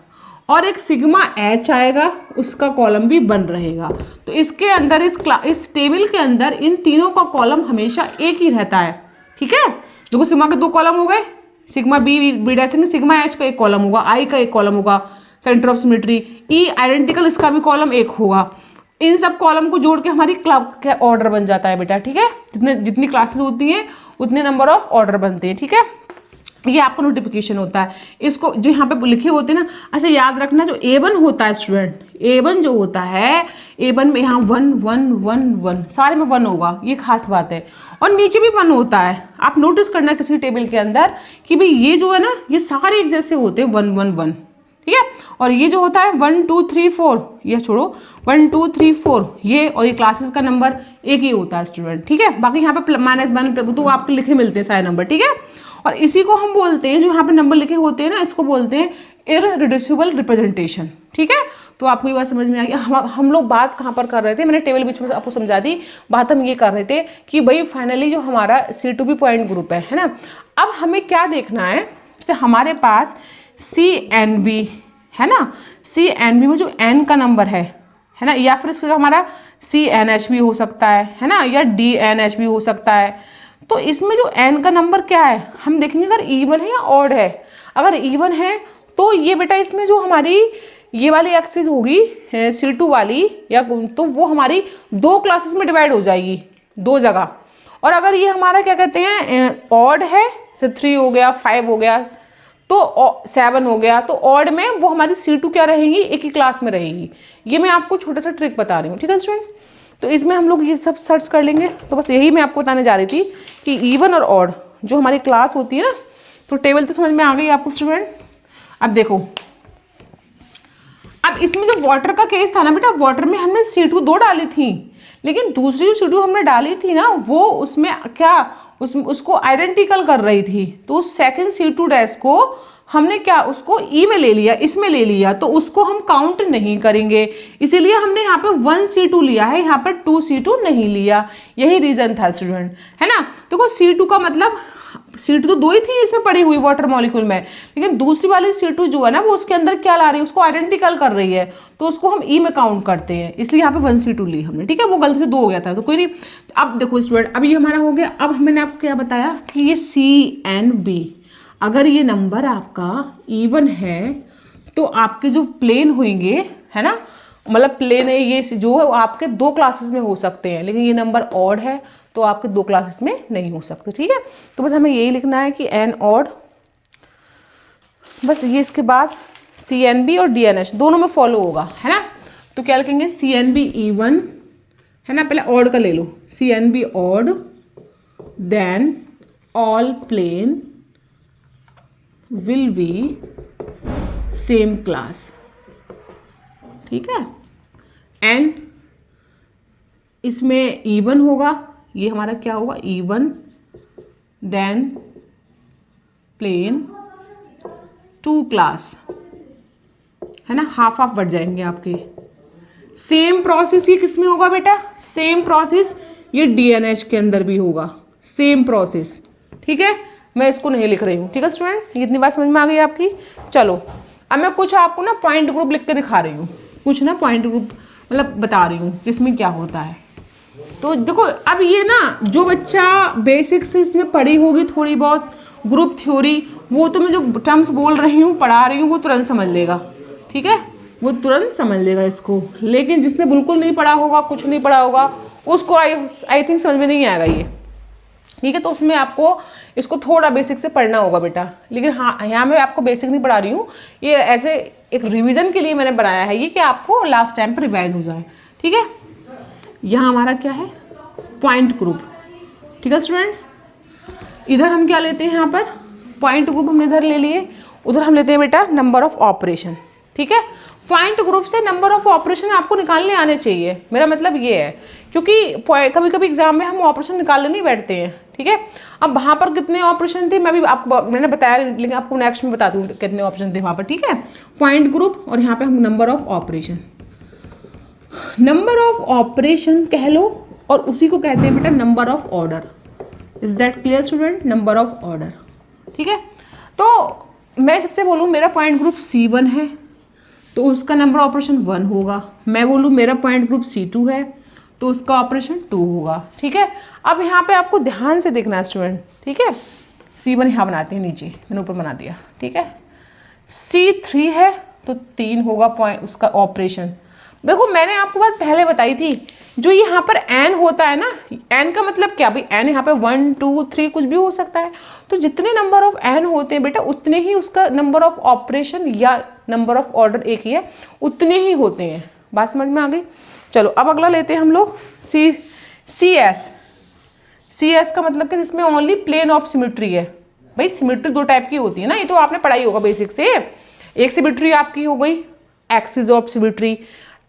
और एक सिग्मा H आएगा उसका कॉलम भी 1 रहेगा। तो इसके अंदर इस टेबल के अंदर इन तीनों का कॉलम हमेशा एक ही रहता है, ठीक है। देखो सिग्मा के 2 कॉलम हो गए, सिग्मा B' सिग्मा H का 1 कॉलम होगा, I का 1 कॉलम होगा, centre of symmetry, E identical, इसका भी कॉलम 1 होगा। इन सब कॉलम को जोड़ के हमारी क्या ऑर्डर बन जाता है बेटा, ठीक है। जितनी क्लासेस होती हैं उतने नंबर ऑफ ऑर्डर बनते हैं, ठीक है। ये आपको नोटिफिकेशन होता है, इसको जो यहाँ पे लिखे होते हैं ना, अच्छा याद रखना जो A1 होता है स्टूडेंट, A1 जो होता है, A1 में यहाँ 1 1 1 1 सारे में 1 होगा, ये खास बात है, और नीचे भी 1 होता है। आप नोटिस करना किसी टेबल के अंदर कि भाई ये जो है ना ये सारे एक जैसे होते हैं 1 1 1, ठीक है। और ये जो होता है 1 2 3 4, ये छोड़ो 1 2 3 4 ये, और ये क्लासेस का नंबर 1 ही होता है स्टूडेंट, ठीक है। बाकी यहाँ पे -1 तो आपके लिखे मिलते हैं सारे नंबर, ठीक है। और इसी को हम बोलते हैं, जो यहाँ पे नंबर लिखे होते हैं ना, इसको बोलते हैं इररिड्यूसिबल रिप्रेजेंटेशन, ठीक है, तो आपको ये बात समझ में आ गई। हम लोग बात कहाँ पर कर रहे थे, मैंने टेबल बीच में आपको समझा दी। बात हम ये कर रहे थे कि भाई फाइनली जो हमारा C2B पॉइंट ग्रुप है ना, अब हमें क्या देखना है, जैसे हमारे पास CNB है ना, CNB में जो N का नंबर है ना, या फिर इसका हमारा CNH भी हो सकता है ना, या DNH भी हो सकता है। तो इसमें जो N का नंबर क्या है हम देखेंगे, अगर इवन है या ऑड है। अगर इवन है तो ये बेटा इसमें जो हमारी ये वाली एक्सिस होगी C2 वाली, या तो वो हमारी 2 क्लासेस में डिवाइड हो जाएगी, 2 जगह। और अगर ये हमारा क्या कहते हैं ऑड है, जैसे 3 हो गया, 5 हो गया, तो 7 हो गया, तो ऑड में वो हमारी C2 क्या रहेगी, एक ही क्लास में रहेगी। ये मैं आपको छोटा सा ट्रिक बता रही हूँ, ठीक है स्टूडेंट। तो इसमें हम लोग ये सब सर्च कर लेंगे। तो बस यही मैं आपको बताने जा रही थी कि इवन और ऑड जो हमारी क्लास होती है ना, तो टेबल तो समझ में आ गई आपको स्टूडेंट। अब देखो, अब इसमें जो वाटर का केस था ना बेटा, वाटर में हमने C2 2 डाली थी, लेकिन दूसरी जो C2 हमने डाली थी ना, वो उसमें क्या उसको आइडेंटिकल कर रही थी। तो उस सेकंड C2 डैश को हमने क्या उसको ई में ले लिया, इसमें ले लिया, तो उसको हम काउंट नहीं करेंगे। इसीलिए हमने यहाँ पे 1 C2 लिया है, यहाँ पर 2 C2 नहीं लिया। यही रीजन था स्टूडेंट, है ना। देखो C2 का मतलब C2 तो 2 ही थी इसमें पड़ी हुई वाटर मॉलिक्यूल में, लेकिन दूसरी वाली C2 जो है ना, वो उसके अंदर क्या ला रही है, उसको आइडेंटिकल कर रही है, तो उसको हम ई में काउंट करते हैं। इसलिए यहाँ पे 1 C2 ली हमने, ठीक है। वो गलती से 2 हो गया था, तो कोई नहीं। अब देखो स्टूडेंट, अब ये हमारा हो गया। अब मैंने आपको क्या बताया कि ये CNB, अगर ये नंबर आपका इवन है तो आपके जो प्लेन होंगे, है ना, मतलब प्लेन है ये जो है आपके 2 क्लासेस में हो सकते हैं, लेकिन ये नंबर ऑड है तो आपके 2 क्लासेस में नहीं हो सकते, ठीक है। तो बस हमें यही लिखना है कि N ऑड, बस ये इसके बाद CNB और DNH दोनों में फॉलो होगा, है ना। तो क्या लिखेंगे, CNB इवन, है ना, पहले ऑड का ले लो, CNB odd, then all plane will be same class, ठीक है। एन इसमें इवन होगा, ये हमारा क्या होगा इवन, देन प्लेन 2 क्लास, है ना, हाफ हाफ बढ़ जाएंगे आपके। सेम प्रोसेस ये किस में होगा बेटा, सेम प्रोसेस ये DNH के अंदर भी होगा, सेम प्रोसेस, ठीक है। मैं इसको नहीं लिख रही हूँ, ठीक है स्टूडेंट। इतनी बात समझ में आ गई आपकी। चलो अब मैं कुछ आपको ना पॉइंट ग्रुप लिख के दिखा रही हूँ, कुछ ना पॉइंट ग्रुप मतलब बता रही हूँ इसमें क्या होता है। तो देखो, अब ये ना जो बच्चा बेसिक से इसने पढ़ी होगी थोड़ी बहुत ग्रुप थ्योरी, वो तो मैं जो टर्म्स बोल रही हूँ पढ़ा रही हूँ वो तुरंत समझ लेगा, ठीक है, वो तुरंत समझ लेगा इसको। लेकिन जिसने बिल्कुल नहीं पढ़ा होगा, कुछ नहीं पढ़ा होगा, उसको आई थिंक समझ में नहीं आएगा ये, ठीक है। तो उसमें आपको इसको थोड़ा बेसिक से पढ़ना होगा बेटा। लेकिन हाँ, यहाँ मैं आपको बेसिक नहीं पढ़ा रही हूँ, ये ऐसे एक रिवीजन के लिए मैंने बनाया है ये, कि आपको लास्ट टाइम पर रिवाइज हो जाए, ठीक है। यहाँ हमारा क्या है, पॉइंट ग्रुप, ठीक है स्टूडेंट्स। इधर हम क्या लेते हैं, यहाँ पर पॉइंट ग्रुप हमने इधर ले लिए, उधर हम लेते हैं बेटा नंबर ऑफ ऑपरेशन, ठीक है। पॉइंट ग्रुप से नंबर ऑफ ऑपरेशन आपको निकालने आने चाहिए, मेरा मतलब ये है, क्योंकि कभी कभी एग्जाम में हम ऑपरेशन निकालने नहीं बैठते हैं, ठीक है। अब वहाँ पर कितने ऑपरेशन थे मैं भी आपको मैंने बताया, लेकिन आपको नेक्स्ट में बताती हूँ कितने ऑप्शन थे वहाँ पर, ठीक है। पॉइंट ग्रुप, और यहाँ पे हम number of operation, number of operation कह लो, और उसी को कहते हैं बेटा number of order. Is that clear student, number of order, ठीक है। तो मैं सबसे बोलूँ मेरा पॉइंट ग्रुप C1 है तो उसका नंबर ऑपरेशन 1 होगा। मैं बोलूँ मेरा पॉइंट ग्रुप C2 है तो उसका ऑपरेशन 2 होगा, ठीक है। अब यहाँ पे आपको ध्यान से देखना है स्टूडेंट, ठीक है। C1 यहाँ बनाते हैं नीचे, मैंने ऊपर बना दिया, ठीक है। C3 है तो 3 होगा पॉइंट उसका ऑपरेशन। देखो मैंने आपको बात पहले बताई थी, जो यहाँ पर n होता है ना, n का मतलब क्या भाई, n यहाँ पे 1 2 3 कुछ भी हो सकता है। तो जितने नंबर ऑफ n होते हैं बेटा, उतने ही उसका नंबर ऑफ ऑपरेशन या नंबर ऑफ ऑर्डर एक ही है, उतने ही होते हैं। बात समझ में आ गई। चलो अब अगला लेते हैं हम लोग CS का मतलब कि जिसमें ओनली प्लेन ऑफ सिमेट्री है। भाई सिमेट्री 2 टाइप की होती है ना, ये तो आपने पढ़ाई होगा बेसिक से। एक सिमेट्री आपकी हो गई axis of symmetry.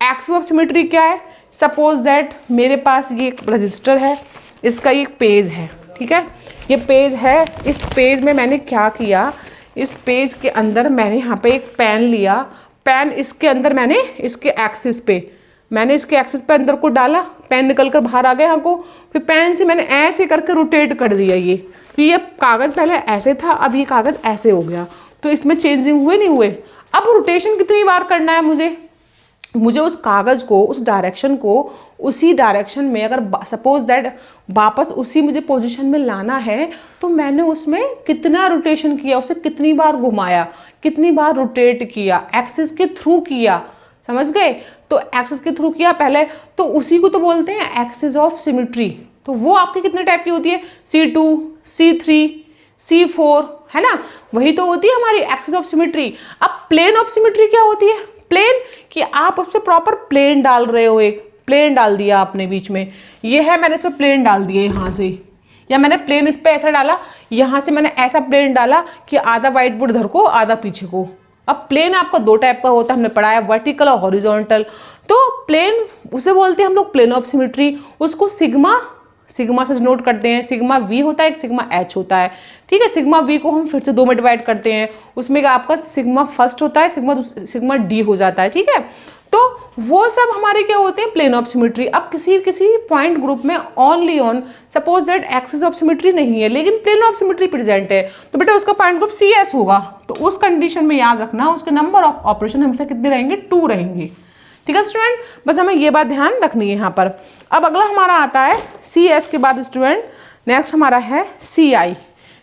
Axis of symmetry क्या है, सपोज दैट मेरे पास ये एक रजिस्टर है, इसका ये पेज है, ठीक है। ये पेज है, इस पेज में मैंने क्या किया, इस पेज के अंदर मैंने यहाँ पे एक पेन लिया, पेन इसके अंदर मैंने इसके एक्सिस पे अंदर को डाला, पेन निकल कर बाहर आ गया यहाँ को, फिर पेन से मैंने ऐसे करके रोटेट कर दिया ये, तो ये कागज़ पहले ऐसे था, अब ये कागज़ ऐसे हो गया, तो इसमें चेंजिंग हुए नहीं हुए। अब रोटेशन कितनी बार करना है मुझे उस कागज़ को, उस डायरेक्शन को उसी डायरेक्शन में, अगर सपोज दैट वापस उसी मुझे पोजीशन में लाना है, तो मैंने उसमें कितना रोटेशन किया, उसे कितनी बार घुमाया, कितनी बार रोटेट किया, एक्सिस के थ्रू किया, समझ गए। तो एक्सिस के थ्रू किया पहले, तो उसी को तो बोलते हैं एक्सिस ऑफ सिमेट्री। तो वो आपकी कितने टाइप की होती है, C2, C3, C4, है ना, वही तो होती है हमारी एक्सिस ऑफ सिमेट्री। अब प्लेन ऑफ सिमेट्री क्या होती है, प्लेन कि आप उससे प्रॉपर प्लेन डाल रहे हो, एक प्लेन डाल दिया आपने बीच में, ये है मैंने इस पर प्लेन डाल दिया यहाँ से, या मैंने प्लेन इस पर ऐसा डाला, यहाँ से मैंने ऐसा प्लेन डाला कि आधा व्हाइट बोर्ड इधर को आधा पीछे को। अब प्लेन आपका दो टाइप का होता है, हमने पढ़ाया वर्टिकल और हॉरिजॉन्टल। तो प्लेन उसे बोलते हैं हम लोग प्लेन ऑफ सिमेट्री, उसको सिग्मा से नोट करते हैं। सिग्मा V होता है, एक सिग्मा H होता है, ठीक है। सिग्मा V को हम फिर से दो में डिवाइड करते हैं, उसमें आपका सिग्मा फर्स्ट होता है, सिग्मा D हो जाता है, ठीक है। तो वो सब हमारे क्या होते हैं, प्लेन ऑफ सिमेट्री। अब किसी पॉइंट ग्रुप में only on suppose that axis of symmetry नहीं है लेकिन प्लेन ऑफ सिमेट्री प्रेजेंट है, तो बेटा उसका पॉइंट ग्रुप CS होगा। तो उस कंडीशन में याद रखना उसके नंबर ऑफ ऑपरेशन हमेशा कितने रहेंगे, 2 रहेंगे, ठीक है स्टूडेंट। बस हमें ये बात ध्यान रखनी है यहाँ पर। अब अगला हमारा आता है CS के बाद स्टूडेंट नेक्स्ट हमारा है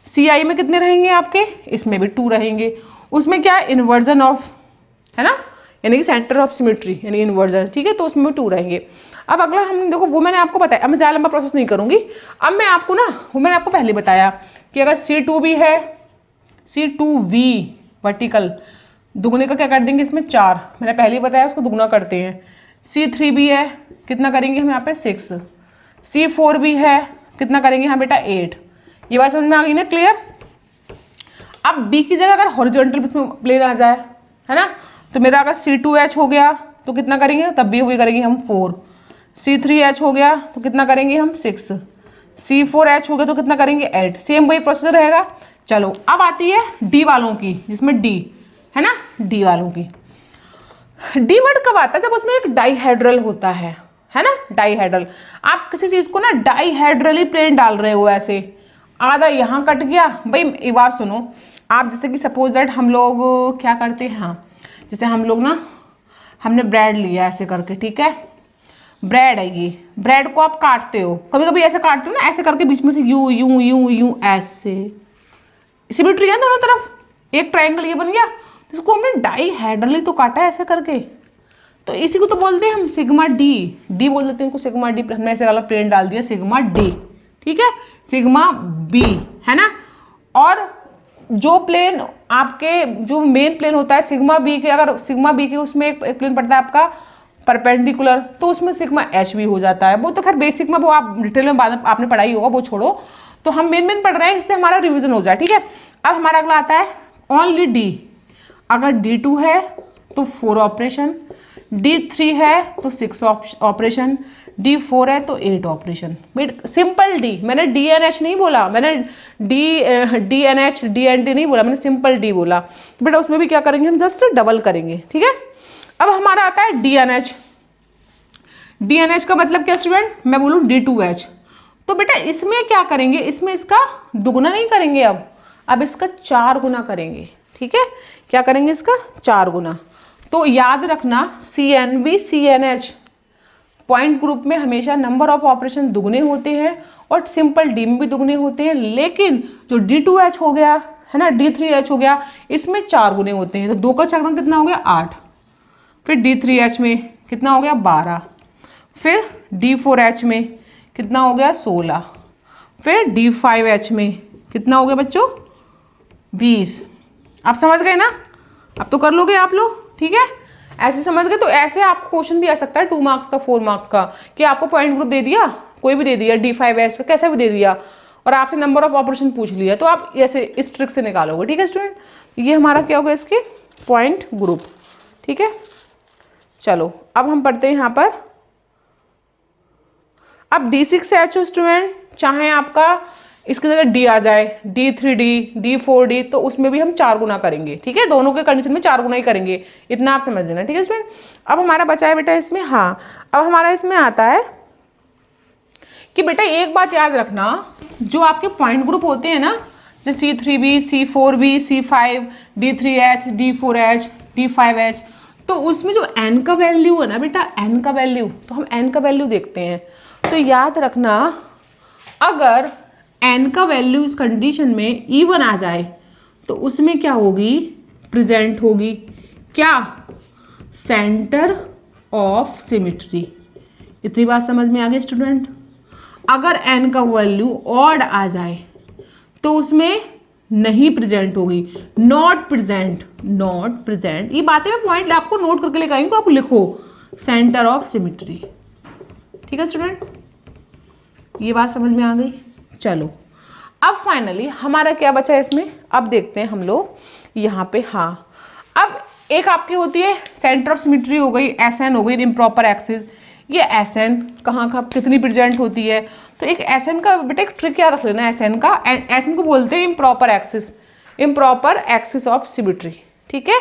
CI में कितने रहेंगे आपके, इसमें भी 2 रहेंगे। उसमें क्या इन्वर्जन ऑफ, है ना, यानी कि सेंटर ऑफ सिमेट्री यानी इन्वर्जन, ठीक है, तो उसमें भी 2 रहेंगे। अब अगला हम देखो, वो मैंने आपको बताया, अब मैं ज़्यादा लंबा प्रोसेस नहीं करूँगी। अब मैं आपको ना, वो मैंने आपको पहले बताया कि अगर C2 भी है, C2V वर्टिकल, दुगने का क्या कर देंगे इसमें 4, मैंने पहले ही बताया उसको दुगना करते हैं। C3 भी है, कितना करेंगे हम यहाँ पे 6, C4 भी है, कितना करेंगे यहाँ बेटा 8। ये बात समझ में आ गई ना, क्लियर। अब B की जगह अगर हॉरिजॉन्टल इसमें प्लेन आ जाए, है ना, तो मेरा अगर C2H हो गया तो कितना करेंगे, तब भी वही करेंगे हम 4, C3H हो गया तो कितना करेंगे हम 6, C4H हो गया तो कितना करेंगे 8। सेम वही प्रोसेस रहेगा। चलो अब आती है D वालों की, जिसमें D है ना, D वालों की। D वर्ड कब आता है, जब उसमें एक डाईहेड्रल होता है ना, डाईहेड्रल। आप किसी चीज़ को ना डाईहेड्रली प्लेन डाल रहे हो, ऐसे आधा यहाँ कट गया। भाई एक बात सुनो, आप जैसे कि सपोज दैट हम लोग क्या करते हैं, हाँ जैसे हम लोग ना, हमने ब्रेड लिया ऐसे करके, ठीक है, ब्रेड है ये, ब्रेड को आप काटते हो, कभी कभी ऐसे काटते हो ना, ऐसे करके बीच में से यूं यूं यूं यूं ऐसे, सिमेट्री है दोनों तरफ, एक ट्रायंगल ये बन गया, इसको हमने डाईहेड्रली तो काटा है ऐसे करके, तो इसी को तो बोलते हैं हम सिग्मा डी बोल देते हैं इनको, सिग्मा डी। हमने ऐसे वाला प्लेन डाल दिया सिग्मा डी, ठीक है, सिग्मा बी, है ना। और जो प्लेन आपके जो मेन प्लेन होता है सिग्मा बी के, अगर सिग्मा बी के उसमें एक प्लेन पड़ता है आपका परपेंडिकुलर, तो उसमें सिग्मा एच भी हो जाता है। वो तो खैर बेसिक में, वो आप डिटेल में बाद में आपने पढ़ाई होगा, वो छोड़ो। तो हम मेन पढ़ रहे हैं, इससे हमारा रिविजन हो जाए, ठीक है। अब हमारा अगला आता है ओनली डी। अगर D2 है तो 4 ऑपरेशन, D3 है तो 6 ऑपरेशन, D4 है तो 8 ऑपरेशन। सिंपल D, मैंने DNH नहीं बोला, मैंने DNH DND नहीं बोला, मैंने सिंपल D बोला। बेटा उसमें भी क्या करेंगे हम, जस्ट डबल करेंगे, ठीक है। अब हमारा आता है DNH। DNH का मतलब क्या स्टूडेंट, मैं बोलूँ D2H, तो बेटा इसमें क्या करेंगे, इसमें इसका दुगुना नहीं करेंगे, अब इसका 4 गुना करेंगे, ठीक है। क्या करेंगे, इसका 4 गुना। तो याद रखना CNV CNH पॉइंट ग्रुप में हमेशा नंबर ऑफ ऑपरेशन दुगने होते हैं और सिंपल डी में भी दुगने होते हैं, लेकिन जो D2H हो गया है ना, D3H हो गया, इसमें 4 गुने होते हैं। तो 2 का 4 गुना कितना हो गया 8, फिर D3H में कितना हो गया 12, फिर D4H में कितना हो गया 16, फिर D5H में कितना हो गया बच्चों 20। आप समझ गए ना, अब तो कर लोगे आप लोग, ठीक है। ऐसे समझ गए, तो ऐसे आपको क्वेश्चन भी आ सकता है 2 मार्क्स का 4 मार्क्स का, कि आपको पॉइंट ग्रुप दे दिया, कोई भी दे दिया D5H का, कैसा भी दे दिया, और आपसे नंबर ऑफ ऑपरेशन पूछ लिया, तो आप ऐसे इस ट्रिक से निकालोगे, ठीक है स्टूडेंट। ये हमारा क्या होगा इसके पॉइंट ग्रुप, ठीक है। चलो अब हम पढ़ते हैं यहाँ पर, अब D6H स्टूडेंट, चाहे आपका इसकी जगह डी आ जाए, D3D, D4D, तो उसमें भी हम 4 गुना करेंगे, ठीक है, दोनों के कंडीशन में 4 गुना ही करेंगे, इतना आप समझ लेना, ठीक है स्टूडेंट। अब हमारा बचा है बेटा इसमें, हाँ अब हमारा इसमें आता है कि बेटा एक बात याद रखना, जो आपके पॉइंट ग्रुप होते हैं ना, जैसे C3B, C4B, C5, D3H, D4H, D5H, तो उसमें जो n का वैल्यू है ना बेटा, n का वैल्यू, तो हम n का वैल्यू देखते हैं। तो याद रखना, अगर n का वैल्यू इस कंडीशन में इवन आ जाए तो उसमें क्या होगी, प्रेजेंट होगी क्या, सेंटर ऑफ सिमेट्री। इतनी बात समझ में आ गई स्टूडेंट। अगर n का वैल्यू ऑड आ जाए तो उसमें नहीं प्रेजेंट होगी, नॉट प्रेजेंट, नॉट प्रेजेंट। ये बातें मैं पॉइंट आपको नोट करके लेकर आई हूँ, आप लिखो सेंटर ऑफ सिमेट्री, ठीक है स्टूडेंट, ये बात समझ में आ गई। चलो अब फाइनली हमारा क्या बचा है इसमें, अब देखते हैं हम लोग यहाँ पे। हाँ अब एक आपकी होती है सेंटर ऑफ सिमेट्री हो गई, SN हो गई, इम्प्रॉपर एक्सिस। ये SN कहाँ कितनी प्रेजेंट होती है, तो एक SN का बेटा एक ट्रिक क्या रख लेना, SN का, SN को बोलते हैं improper axis, improper axis of symmetry, ठीक है।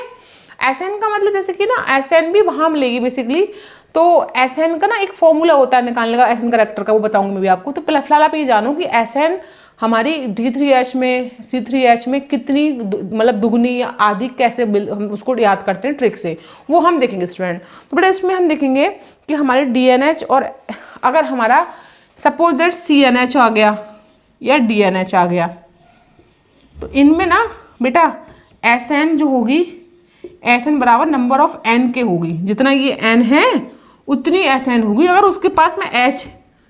SN का मतलब जैसे कि ना SN भी वहाँ मिलेगी बेसिकली, तो SN का ना एक फॉर्मूला होता है निकालने का SN करेक्टर का, वो बताऊंगी मैं भी आपको। तो फिलहाल आप ये जानो कि SN हमारी D3H में, C3H में कितनी मतलब दुगनी या आधी कैसे हम उसको याद करते हैं ट्रिक से, वो हम देखेंगे स्टूडेंट। तो बेटा इसमें हम देखेंगे कि हमारे DNH और अगर हमारा सपोज दैट CNH आ गया या DNH आ गया, तो इनमें ना बेटा SN जो होगी, SN बराबर नंबर ऑफ N के होगी, जितना ये N है उतनी SN होगी अगर उसके पास में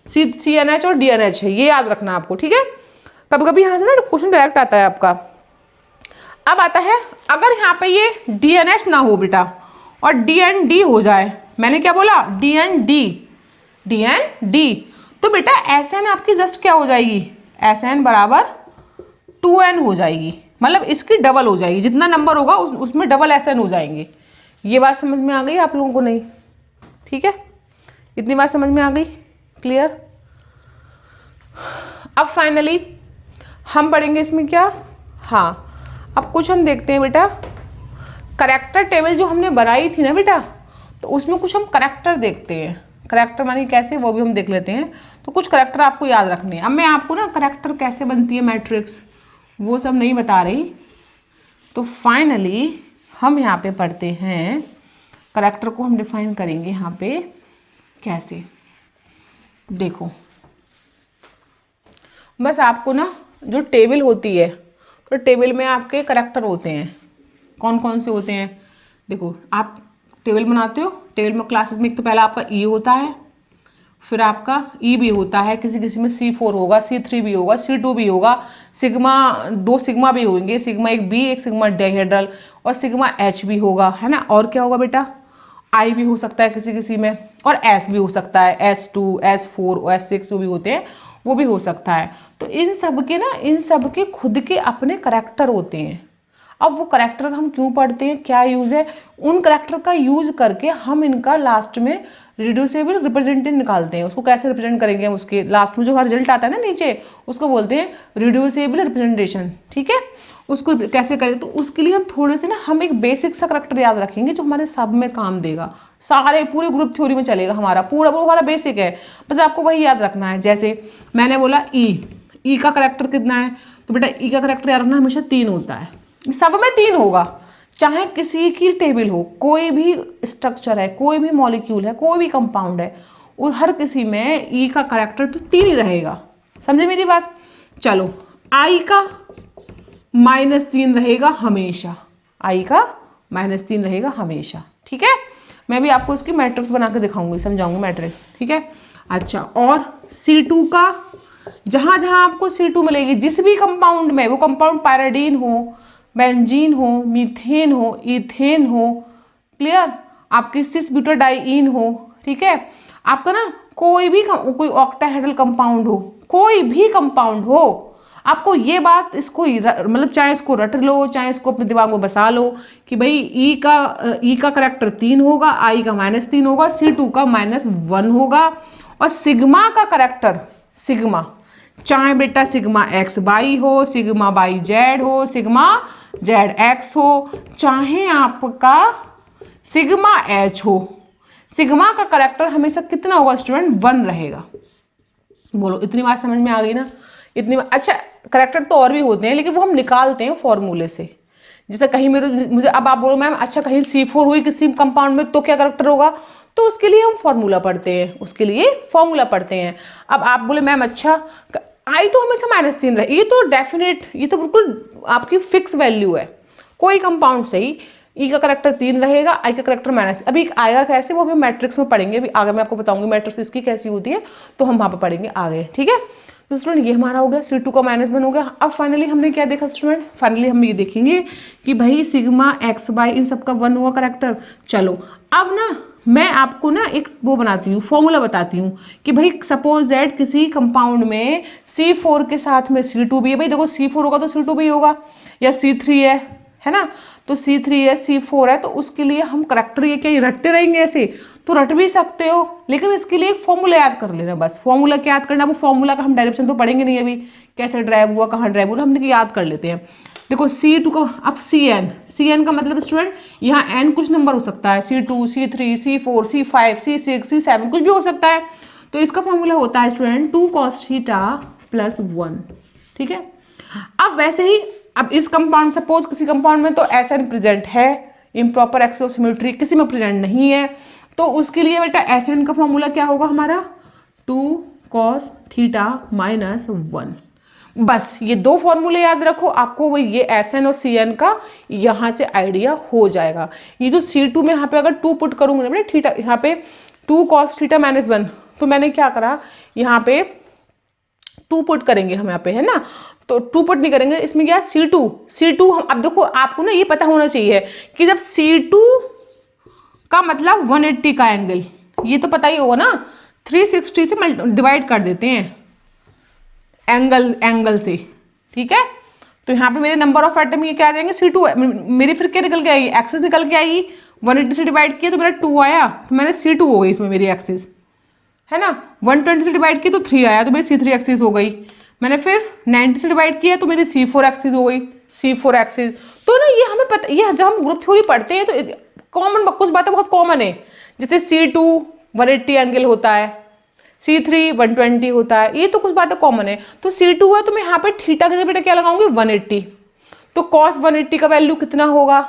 CNH और DNH है, ये याद रखना आपको, ठीक है। कभी कभी यहाँ से ना क्वेश्चन डायरेक्ट आता है आपका। अब आता है अगर यहाँ पे ये DNH ना हो बेटा और DND हो जाए, मैंने क्या बोला, DND, तो बेटा SN आपकी जस्ट क्या हो जाएगी, SN बराबर 2N हो जाएगी, मतलब इसकी डबल हो जाएगी, जितना नंबर होगा उसमें डबल SN हो जाएंगे। ये बात समझ में आ गई आप लोगों को, नहीं, ठीक है, इतनी बात समझ में आ गई, क्लियर। अब फाइनली हम पढ़ेंगे इसमें क्या, हाँ अब कुछ हम देखते हैं बेटा, करेक्टर टेबल जो हमने बनाई थी ना बेटा, तो उसमें कुछ हम करेक्टर देखते हैं, करेक्टर मानी कैसे, वो भी हम देख लेते हैं। तो कुछ करेक्टर आपको याद रखने हैं। अब मैं आपको ना करेक्टर कैसे बनती है मैट्रिक्स वो सब नहीं बता रही, तो फाइनली हम यहाँ पे पढ़ते हैं करेक्टर को, हम डिफाइन करेंगे यहाँ पे कैसे। देखो बस आपको ना जो टेबल होती है, तो टेबल में आपके करेक्टर होते हैं, कौन कौन से होते हैं, देखो आप टेबल बनाते हो, टेबल में क्लासेस में एक तो पहला आपका E होता है, फिर आपका E भी होता है, किसी किसी में C4 होगा, C3 भी होगा, C2 भी होगा, सिग्मा, 2 सिग्मा भी होंगे, सिग्मा एक B, एक सिग्मा डाइहेड्रल, और सिग्मा H भी होगा, है ना। और क्या होगा बेटा, I भी हो सकता है किसी किसी में, और S भी हो सकता है, S2, S4 और S6 जो भी होते हैं वो भी हो सकता है। तो इन सब के ना, इन सब के खुद के अपने करेक्टर होते हैं। अब वो करेक्टर हम क्यों पढ़ते हैं, क्या यूज़ है, उन करेक्टर का यूज़ करके हम इनका लास्ट में रिड्यूसेबल रिप्रेजेंटेशन निकालते हैं। उसको कैसे रिप्रेजेंट करेंगे, उसके लास्ट में जो हमारा रिजल्ट आता है ना नीचे, उसको बोलते हैं रिड्यूसेबल रिप्रेजेंटेशन, ठीक है। उसको कैसे करें, तो उसके लिए हम थोड़े से ना, हम एक बेसिक सा करेक्टर याद रखेंगे जो हमारे सब में काम देगा, सारे पूरे ग्रुप थ्योरी में चलेगा हमारा, पूरा वो हमारा बेसिक है, बस आपको वही याद रखना है। जैसे मैंने बोला ई का करेक्टर कितना है, तो बेटा ई का करेक्टर याद रखना हमेशा 3 होता है, सब में 3 होगा, चाहे किसी की टेबल हो, कोई भी स्ट्रक्चर है, कोई भी मॉलिक्यूल है, कोई भी कंपाउंड है, वो हर किसी में ई का करेक्टर तो 3 ही रहेगा, समझे मेरी बात। चलो आई का -3 रहेगा हमेशा, आई का -3 रहेगा हमेशा, ठीक है। मैं भी आपको इसकी मैट्रिक्स बना के दिखाऊंगी, समझाऊंगी मैट्रिक्स, ठीक है। अच्छा, और C2 का, जहाँ जहाँ आपको C2 मिलेगी जिस भी कंपाउंड में, वो कंपाउंड पैराडीन हो, बेंजीन हो, मीथेन हो, इथेन हो, क्लियर, आपकी सिस ब्यूटाडाइइन हो, ठीक है, आपका ना कोई ऑक्टाहेड्रल कंपाउंड हो, कोई भी कंपाउंड हो, आपको ये बात इसको मतलब चाहे इसको रट लो, चाहे इसको अपने दिमाग में बसा लो कि भाई ई का करेक्टर 3 होगा, आई का -3 होगा, C2 का -1 होगा, और सिग्मा का करेक्टर, सिग्मा चाहे बेटा सिग्मा एक्स वाई हो, सिग्मा वाई जेड हो, सिग्मा जेड एक्स हो, चाहे आपका सिग्मा एच हो, सिग्मा का करेक्टर हमेशा कितना होगा स्टूडेंट? 1 रहेगा। बोलो इतनी बात समझ में आ गई ना? इतनी बात। अच्छा करेक्टर तो और भी होते हैं लेकिन वो हम निकालते हैं फॉर्मूले से। जैसे कहीं मुझे अब आप बोलो मैम अच्छा कहीं C4 हुई किसी कंपाउंड में तो क्या करेक्टर होगा? तो उसके लिए हम फॉर्मूला पढ़ते हैं, उसके लिए फॉर्मूला पढ़ते हैं। अब आप बोले मैम अच्छा आई तो हमेशा -3 रहे, ये तो डेफिनेट, ये तो बिल्कुल आपकी फिक्स वैल्यू है। कोई कंपाउंड सही ई का करेक्टर 3 रहेगा, आई का करेक्टर -। अभी आएगा कैसे वो भी मैट्रिक्स में पढ़ेंगे, अभी आगे मैं आपको बताऊंगी मैट्रिक्स इसकी कैसी होती है, तो हम वहाँ पर पढ़ेंगे आगे, ठीक है। तो स्टूडेंट ये हमारा हो गया C2 का -1 हो गया। अब फाइनली हमने क्या देखा स्टूडेंट? फाइनली हम ये देखेंगे कि भाई सिग्मा एक्स वाई इन सबका 1 हुआ करेक्टर। चलो अब ना मैं आपको ना एक वो बनाती हूँ, फॉर्मूला बताती हूँ कि भाई सपोज दैट किसी कंपाउंड में C4 के साथ में C2 भी है। भाई देखो C4 होगा तो C2 भी होगा, या C3 है ना, तो C3 है C4 है, तो उसके लिए हम करेक्टर ये क्या रटते रहेंगे ऐसे? तो रट भी सकते हो, लेकिन इसके लिए एक फॉर्मूला याद कर लेना बस। फॉर्मूला क्या याद करना? वो फॉर्मूला का हम डायरेक्शन तो पढ़ेंगे नहीं अभी, कैसे ड्राइव हुआ, कहाँ ड्राइव हुआ, हमने याद कर लेते हैं। देखो C2 का अब CN का मतलब स्टूडेंट यहाँ N कुछ नंबर हो सकता है, C2 C3 C4 C5 C6 C7 कुछ भी हो सकता है। तो इसका फॉर्मूला होता है स्टूडेंट 2 cos थीटा + 1, ठीक है। अब वैसे ही अब इस कंपाउंड सपोज किसी कंपाउंड में तो SN प्रेजेंट है, इम्प्रॉपर एक्सिस ऑफ सिमेट्री किसी में प्रेजेंट नहीं है, तो उसके लिए बेटा SN का फॉर्मूला क्या होगा हमारा? 2 cos थीटा - 1। बस ये 2 फॉर्मूले याद रखो, आपको वो ये SN और CN का यहाँ से आइडिया हो जाएगा। ये जो C2 में यहाँ पे अगर 2 पुट करूँगी ना थीटा, यहाँ पे 2 cos थीटा -1, तो मैंने क्या करा यहाँ पे 2 पुट करेंगे हम यहाँ पे, है ना, तो 2 पुट नहीं करेंगे, इसमें क्या C2 हम अब देखो आपको ना ये पता होना चाहिए कि जब C2 का मतलब 180 का एंगल, ये तो पता ही होगा ना, 360 से डिवाइड कर देते हैं एंगल से, ठीक है। तो यहाँ पे मेरे नंबर ऑफ एटम ये क्या आ जाएंगे? C2 मेरी फिर क्या निकल के आएगी? एक्सिस निकल के आएगी, 180 से डिवाइड किया तो मेरा 2 आया, तो मैंने C2 हो गई इसमें मेरी एक्सिस, है ना। 120 से डिवाइड किया तो 3 आया, तो मेरी C3 एक्सिस हो गई। मैंने फिर 90 से डिवाइड किया तो मेरी C4 एक्सिस हो गई, C4 एक्सिस। तो ना ये हमें पता, ये जब हम ग्रुप थ्योरी पढ़ते हैं तो कॉमन कुछ बातें बहुत कॉमन है, जैसे C2 180 एंगल होता है, C3 120 होता है, ये तो कुछ बातें कॉमन है। तो C2 है तो मैं यहाँ पे थीटा के जगह क्या लगाऊंगी? 180। तो cos 180 का वैल्यू कितना होगा,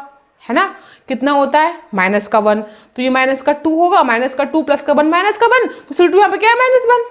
है ना, कितना होता है? -1, तो ये -2 होगा, -2 + 1 -1, तो C2 यहाँ पे क्या है? -1।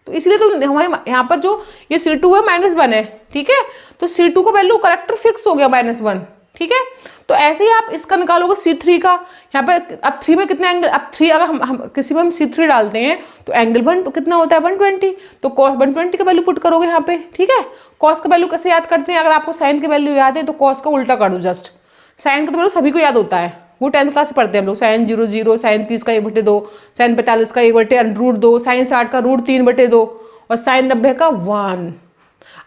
तो इसलिए तो हमारे यहाँ पर जो ये C2 है -1 है, ठीक है। तो C2 का वैल्यू करेक्टर फिक्स हो गया -1, ठीक है। तो ऐसे ही आप इसका निकालोगे C3 का, यहाँ पे अब 3 में कितने एंगल, अब 3 अगर हम किसी में हम C3 डालते हैं तो एंगल 1 तो कितना होता है? 120। तो cos 120 का वैल्यू पुट करोगे यहाँ पे, ठीक है। cos का वैल्यू कैसे याद करते हैं? अगर आपको साइन के वैल्यू याद है तो cos का उल्टा कर दो जस्ट। साइन का तो वैल्यू सभी को याद होता है, वो 10th क्लास से पढ़ते हैं हम लोग। sin 0 0, sin 30 का 1/2, sin 45 का 1/√2, sin 60 का √3/2 और sin 90 का 1।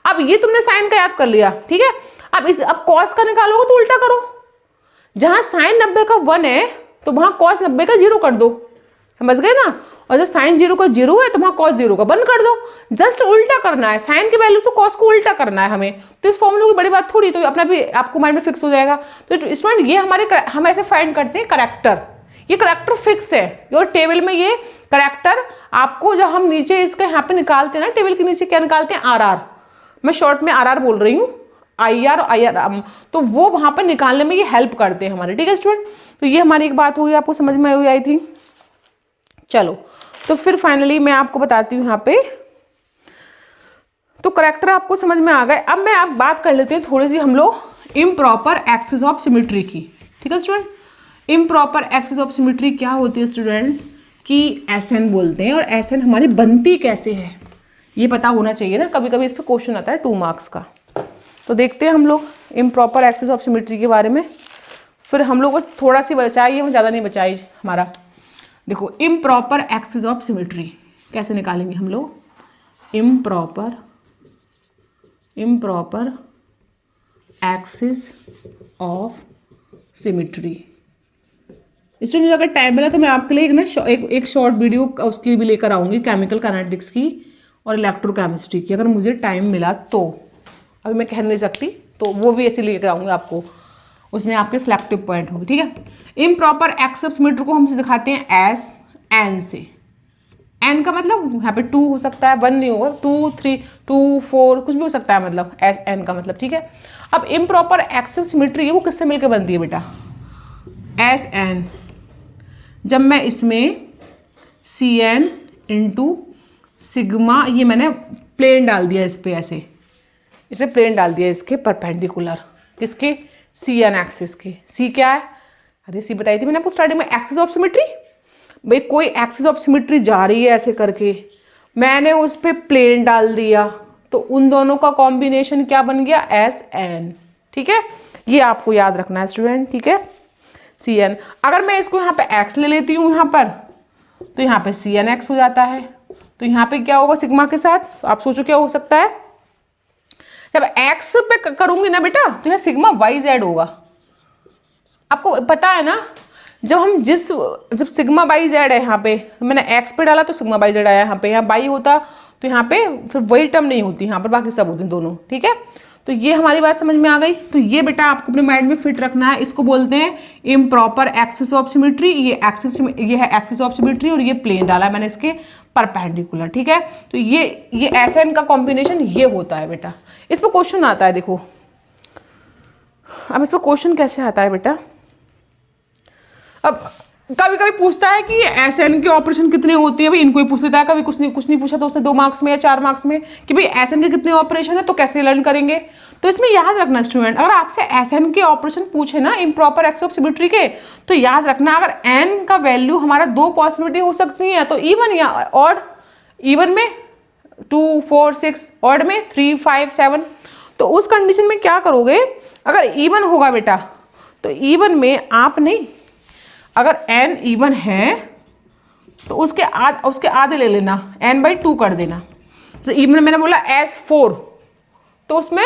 अब ये तुमने साइन का याद कर लिया, ठीक है। अब cos का निकालोगे तो उल्टा करो, जहां sin 90 का 1 है तो वहां cos 90 का 0 कर दो, समझ गए ना। और जब sin 0 का 0 है तो वहां cos 0 का 1 कर दो, जस्ट उल्टा करना है, साइन के वैल्यू से cos को उल्टा करना है हमें। तो इस फॉर्मूले की बड़ी बात थोड़ी, तो अपना भी आपको माइंड में फिक्स हो जाएगा। तो स्टूडेंट ये हम ऐसे फाइंड करते हैं करेक्टर, ये करेक्टर फिक्स है। और टेबल में ये करेक्टर आपको जब हम नीचे इसका यहाँ पे निकालते हैं ना, टेबल के नीचे क्या निकालते हैं? RR, मैं शॉर्ट में RR बोल रही हूँ, IR और IR, तो वो वहां पर निकालने में ये हेल्प करते हैं हमारे, ठीक है स्टूडेंट। तो ये हमारी एक बात हुई, आपको समझ में आई थी। चलो तो फिर फाइनली मैं आपको बताती हूँ यहाँ पे, तो करेक्टर आपको समझ में आ गए। अब मैं आप बात कर लेते हैं थोड़ी सी हम लोग इम्प्रॉपर एक्सिस ऑफ सिमेट्री की, ठीक है student. Improper axis of symmetry क्या होती है स्टूडेंट? कि SN बोलते हैं, और SN हमारी बनती कैसे है ये पता होना चाहिए ना, कभी कभी इस पर क्वेश्चन आता है 2 मार्क्स का। तो देखते हैं हम लोग इम्प्रॉपर एक्सिस ऑफ सिमेट्री के बारे में। फिर हम लोग बस थोड़ा सी बचाइए, हम ज़्यादा नहीं बचाई हमारा। देखो इम्प्रॉपर एक्सिस ऑफ सिमेट्री कैसे निकालेंगे हम लोग? Improper axis of symmetry. Student अगर टाइम मिला तो मैं आपके लिए एक शॉर्ट वीडियो उसकी भी लेकर आऊँगी, केमिकल काइनेटिक्स की, और इलेक्ट्रोकेमिस्ट्री की अगर मुझे टाइम मिला तो, अभी मैं कह नहीं सकती, तो वो भी ऐसे लेकर आऊँगी आपको, उसमें आपके सिलेक्टिव पॉइंट होंगे, ठीक है। इम्प्रॉपर एक्सेस सिमेट्री को हम दिखाते हैं एस एन से। एन का मतलब यहाँ पे 2 हो सकता है, 1 नहीं होगा, 2 3 2 4 कुछ भी हो सकता है, मतलब एस एन का मतलब, ठीक है। अब इम्प्रॉपर एक्सेस सिमेट्री है वो किससे मिलकर बनती है बेटा, एस एन। जब मैं इसमें सी एन इंटू सिग्मा, ये मैंने प्लेन डाल दिया इस पर, ऐसे इस पर प्लेन डाल दिया इसके परपेंडिकुलर, किसके, सी एन एक्सिस के। सी क्या है, अरे सी बताई थी मैंने आपको स्टार्टिंग में, एक्सिस ऑफ सिमेट्री। भाई कोई एक्सिस ऑफ सिमेट्री जा रही है ऐसे करके, मैंने उस पर प्लेन डाल दिया, तो उन दोनों का कॉम्बिनेशन क्या बन गया, एस एन, ठीक है। ये आपको याद रखना है स्टूडेंट, ठीक है, सी एन। अगर मैं इसको यहाँ पे एक्स ले लेती हूँ यहाँ पर, तो यहाँ पे सी एन एक्स हो जाता है, तो यहाँ पे क्या होगा सिग्मा के साथ, तो आप सोचो क्या हो सकता है, जब एक्स पे करूंगी ना बेटा तो यहाँ सिग्मा वाई जेड होगा। आपको पता है ना, जब सिग्मा बाई जेड है, यहाँ पे मैंने एक्स पे डाला तो सिग्मा बाई जेड आया, यहाँ पे, यहाँ बाई होता तो यहाँ पे फिर वही टर्म नहीं होती, यहाँ पर बाकी सब होते हैं दोनों, ठीक है। तो ये हमारी बात समझ में आ गई। तो ये बेटा आपको अपने माइंड में फिट रखना है, इसको बोलते हैं इम्प्रॉपर एक्सिस ऑफ सिमेट्री। ये है एक्सिस ऑफ सिमेट्री और ये प्लेन डाला है मैंने इसके परपेंडिकुलर, ठीक है। तो ये एस एन का कॉम्बिनेशन ये होता है बेटा। इस पर क्वेश्चन आता है, देखो अब इस पर क्वेश्चन कैसे आता है बेटा। अब कभी कभी पूछता है कि एस एन के ऑपरेशन कितने होते हैं, भाई इनको ही पूछ लेता है, कभी कुछ नहीं पूछा तो उसने 2 मार्क्स में या 4 मार्क्स में कि भाई एस एन के कितने ऑपरेशन है, तो कैसे लर्न करेंगे। तो इसमें याद रखना स्टूडेंट, अगर आपसे एस एन के ऑपरेशन पूछे ना इम्प्रॉपर एक्सिस ऑफ सिमेट्री के, तो याद रखना अगर एन का वैल्यू हमारा 2 पॉसिबिलिटी हो सकती है, तो इवन या ऑड, इवन में 2 4 6, ऑड में 3 5 7। तो उस कंडीशन में क्या करोगे, अगर इवन होगा बेटा तो इवन में आप नहीं, अगर n इवन है तो उसके आधे ले लेना, n/2 कर देना। जैसे इवन मैंने बोला S4, तो उसमें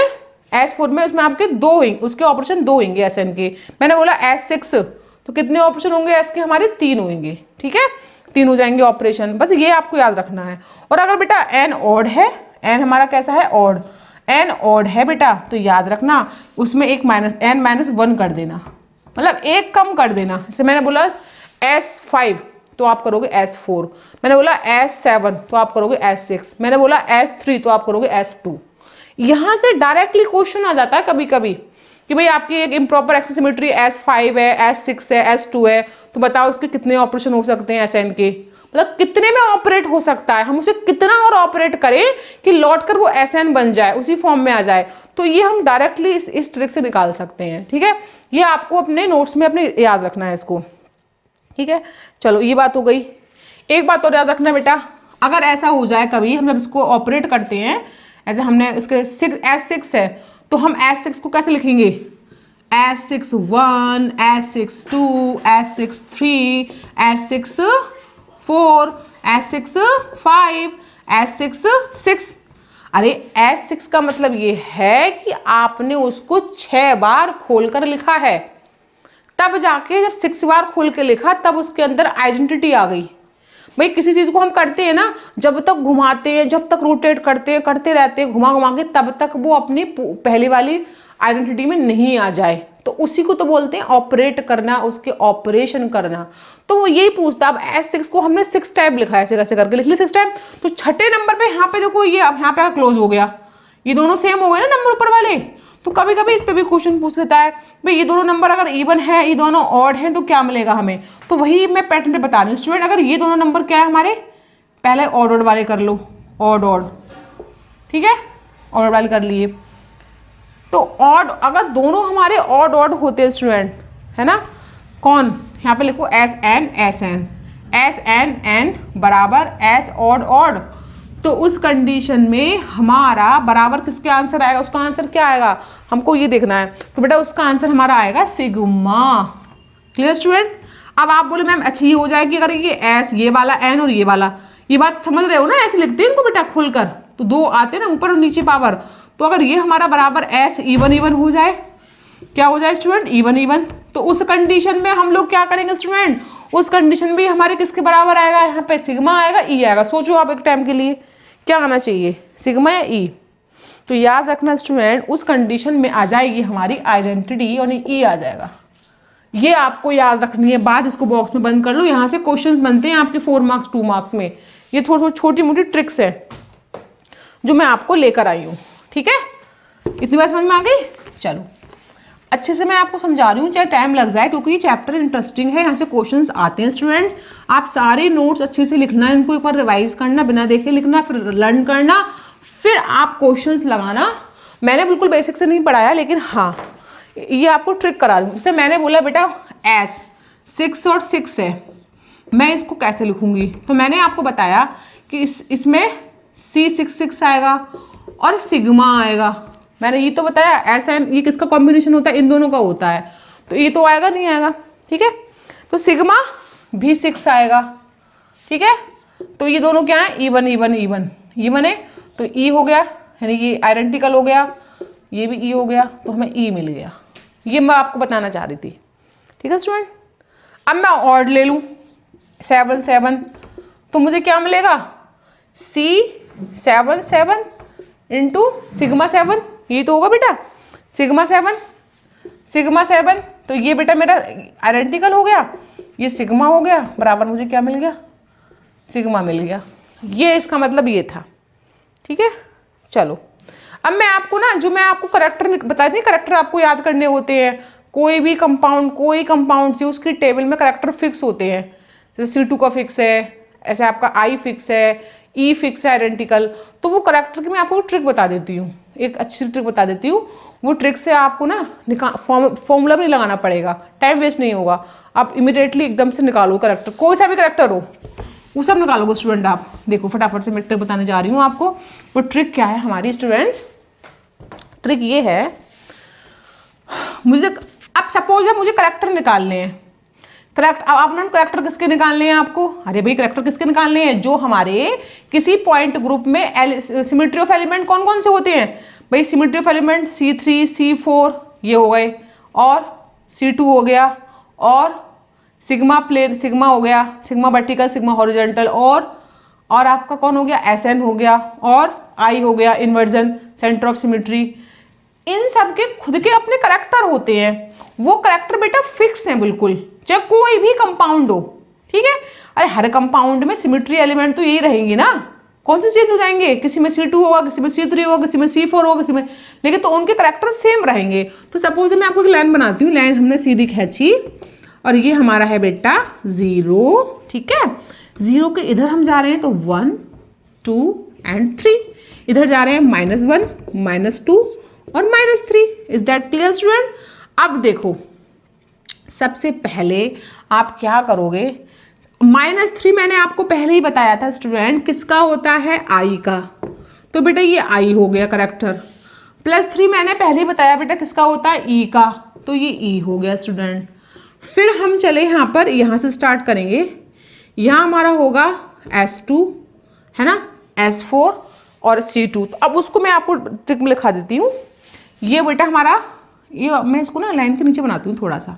S4 में उसमें आपके 2 होंगे, उसके ऑपरेशन 2 होंगे Sn के। मैंने बोला S6, तो कितने ऑपरेशन होंगे S के, हमारे 3 होंगे, ठीक है, 3 हो जाएंगे ऑपरेशन, बस ये आपको याद रखना है। और अगर बेटा n ऑड है, n हमारा कैसा है, ऑड, n ऑड है बेटा, तो याद रखना उसमें एक n-1 कर देना, मतलब एक कम कर देना। जैसे मैंने बोला S5 तो आप करोगे S4, मैंने बोला S7 तो आप करोगे S6, मैंने बोला S3 तो आप करोगे S2। यहाँ से डायरेक्टली क्वेश्चन आ जाता है कभी कभी कि भाई आपकी एक इम्प्रॉपर एक्सिस सिमेट्री S5 है, S6 है, S2 है, तो बताओ उसके कितने ऑपरेशन हो सकते हैं Sn के, मतलब कितने में ऑपरेट हो सकता है, हम उसे कितना और ऑपरेट करें कि लौट कर वो Sn बन जाए, उसी फॉर्म में आ जाए। तो ये हम डायरेक्टली इस ट्रिक से निकाल सकते हैं, ठीक है। ये आपको अपने नोट्स में अपने याद रखना है इसको, ठीक है। चलो ये बात हो गई। एक बात और याद रखना बेटा, अगर ऐसा हो जाए कभी हम जब इसको ऑपरेट करते हैं, ऐसे हमने इसके S6 है, तो हम S6 को कैसे लिखेंगे, S6 1, S6 2, S6 3, S6 4, S6 5, S6 6। अरे S6 का मतलब ये है कि आपने उसको 6 बार खोलकर लिखा है, तब जाके जब 6 बार खोल के लिखा तब उसके अंदर आइडेंटिटी आ गई। भाई किसी चीज़ को हम करते हैं ना, जब तक घुमाते हैं, जब तक रोटेट करते हैं, करते रहते हैं घुमा घुमा के, तब तक वो अपनी पहली वाली आइडेंटिटी में नहीं आ जाए, तो उसी को तो बोलते हैं ऑपरेट करना, उसके ऑपरेशन करना। तो वो यही पूछता, अब S6 को हमने 6 टाइप लिखा है, ऐसे कैसे करके लिख ली 6 टाइप। तो छठे नंबर पे यहाँ पे देखो, ये अब यहाँ पे क्लोज हो गया, ये दोनों सेम हो गए ना नंबर ऊपर वाले। तो कभी कभी इस पे भी क्वेश्चन पूछ लेता है, भाई ये दोनों नंबर अगर इवन है, ये दोनों ऑड हैं, तो क्या मिलेगा हमें। तो वही मैं पैटर्न पे बता रही हूँ स्टूडेंट, अगर ये दोनों नंबर क्या है हमारे, पहले ऑड ऑड वाले कर लो, ऑड ऑड, ठीक है, ऑड वाले कर लिए। तो ऑड अगर दोनों हमारे ऑड ऑड होते हैं स्टूडेंट, है ना, कौन, यहाँ पे लिखो SN बराबर S ऑड ऑड, तो उस कंडीशन में हमारा बराबर किसके आंसर आएगा, उसका आंसर क्या आएगा, हमको ये देखना है। तो बेटा उसका आंसर हमारा आएगा सिग्मा। Clear student. अब आप बोले मैम अच्छी हो जाएगी अगर ये S, ये वाला N और ये वाला, ये बात समझ रहे हो ना, ऐसे लिखते हैं इनको बेटा खोलकर, तो 2 आते हैं ना ऊपर और नीचे पावर। तो अगर ये हमारा बराबर S इवन हो जाए, क्या हो जाए स्टूडेंट, इवन, तो उस कंडीशन में हम लोग क्या करेंगे स्टूडेंट, उस कंडीशन में हमारे किसके बराबर आएगा, यहाँ पे सिग्मा आएगा, ई आएगा। सोचो आप एक टाइम के लिए क्या आना चाहिए, सिग्मा या ई। तो याद रखना स्टूडेंट, उस कंडीशन में आ जाएगी हमारी आइडेंटिटी और ई आ जाएगा। ये आपको याद रखनी है बात, इसको बॉक्स में बंद कर लो। यहाँ से क्वेश्चंस बनते हैं आपके 4 मार्क्स 2 मार्क्स में। ये थोड़ी छोटी मोटी ट्रिक्स है जो मैं आपको लेकर आई हूँ, ठीक है। इतनी बात समझ में आ गई। चलो अच्छे से मैं आपको समझा रही हूँ, चाहे टाइम लग जाए, क्योंकि ये चैप्टर इंटरेस्टिंग है। यहाँ से क्वेश्चंस आते हैं स्टूडेंट्स। आप सारे नोट्स अच्छे से लिखना, इनको एक बार रिवाइज करना, बिना देखे लिखना, फिर लर्न करना, फिर आप क्वेश्चंस लगाना। मैंने बिल्कुल बेसिक से नहीं पढ़ाया, लेकिन हाँ ये आपको ट्रिक करा दूँ। जैसे मैंने बोला बेटा एस 6 और 6 है, मैं इसको कैसे लिखूंगी, तो मैंने आपको बताया कि इसमें C6 आएगा और सिग्मा आएगा। मैंने ये तो बताया एस एन, ये किसका कॉम्बिनेशन होता है, इन दोनों का होता है। तो ये तो आएगा नहीं आएगा, ठीक है। तो सिग्मा भी 6 आएगा, ठीक है। तो ये दोनों क्या है, इवन इवन इवन इवन है, तो ई हो गया, यानी ये आइडेंटिकल हो गया, ये भी ई हो गया, तो हमें ई मिल गया। ये मैं आपको बताना चाह रही थी, ठीक है स्टूडेंट। अब मैं ऑड ले लूँ 7 7, तो मुझे क्या मिलेगा, C7 इंटू सिग्मा 7, ये तो होगा बेटा सिग्मा 7। तो ये बेटा मेरा आइडेंटिकल हो गया, ये सिग्मा हो गया, बराबर मुझे क्या मिल गया, सिग्मा मिल गया। ये इसका मतलब ये था, ठीक है। चलो अब मैं आपको ना, जो मैं आपको करेक्टर बताई थी, करेक्टर आपको याद करने होते हैं। कोई भी कंपाउंड, कोई कंपाउंड थी उसकी टेबल में करेक्टर फिक्स होते हैं। जैसे C2 का फिक्स है, ऐसे आपका I फिक्स है, E फिक्स है आइडेंटिकल। तो वो करेक्टर की मैं आपको ट्रिक बता देती हूँ, एक अच्छी ट्रिक बता देती हूँ। वो ट्रिक से आपको ना फॉर्मूला भी नहीं लगाना पड़ेगा, टाइम वेस्ट नहीं होगा। आप इमीडिएटली एकदम से निकालो करेक्टर, कोई सा भी करेक्टर हो वो सब निकालोगे स्टूडेंट। आप देखो फटाफट से मैं ट्रिक बताने जा रही हूँ आपको। वो ट्रिक क्या है हमारी स्टूडेंट्स, ट्रिक ये है, मुझे अब सपोज है मुझे करेक्टर निकालने हैं। अब आपने करेक्टर किसके निकालने हैं आपको, अरे भाई करेक्टर किसके निकालने हैं, जो हमारे किसी पॉइंट ग्रुप में सिमेट्री ऑफ एलिमेंट कौन कौन से होते हैं भाई, symmetry of element C3 C4 ये हो गए, और C2 हो गया, और सिग्मा प्लेन सिग्मा हो गया, सिग्मा वर्टिकल सिग्मा हॉरिजॉन्टल, और आपका कौन हो गया SN हो गया, और I हो गया इन्वर्जन सेंटर ऑफ सिमेट्री। इन सब के खुद के अपने करेक्टर होते हैं। वो करेक्टर बेटा फिक्स हैं बिल्कुल, चाहे कोई भी कंपाउंड हो, ठीक है। अरे हर कंपाउंड में सिमेट्री एलिमेंट तो यही रहेंगे ना, कौन से चेंज हो जाएंगे, किसी में C2 होगा, किसी में C3 होगा, किसी में C4 होगा, किसी में, लेकिन तो उनके करेक्टर सेम रहेंगे। तो सपोज मैं आपको एक लाइन बनाती हूँ, लाइन हमने सीधी खींची और ये हमारा है बेटा 0, ठीक है। 0 के इधर हम जा रहे हैं तो 1 2 एंड 3, इधर जा रहे हैं -1 -2 और -3। Is that clear student. अब देखो सबसे पहले आप क्या करोगे, -3 मैंने आपको पहले ही बताया था स्टूडेंट किसका होता है, I का। तो बेटा ये I हो गया करेक्टर। +3 मैंने पहले ही बताया बेटा किसका होता है, E का, तो ये E हो गया स्टूडेंट। फिर हम चले यहाँ पर, यहाँ से स्टार्ट करेंगे। यहाँ हमारा होगा S2 है ना, S4 और C2। तो अब उसको मैं आपको ट्रिक में लिखा देती हूँ। ये बेटा हमारा, ये मैं इसको ना लाइन के नीचे बनाती हूँ थोड़ा सा,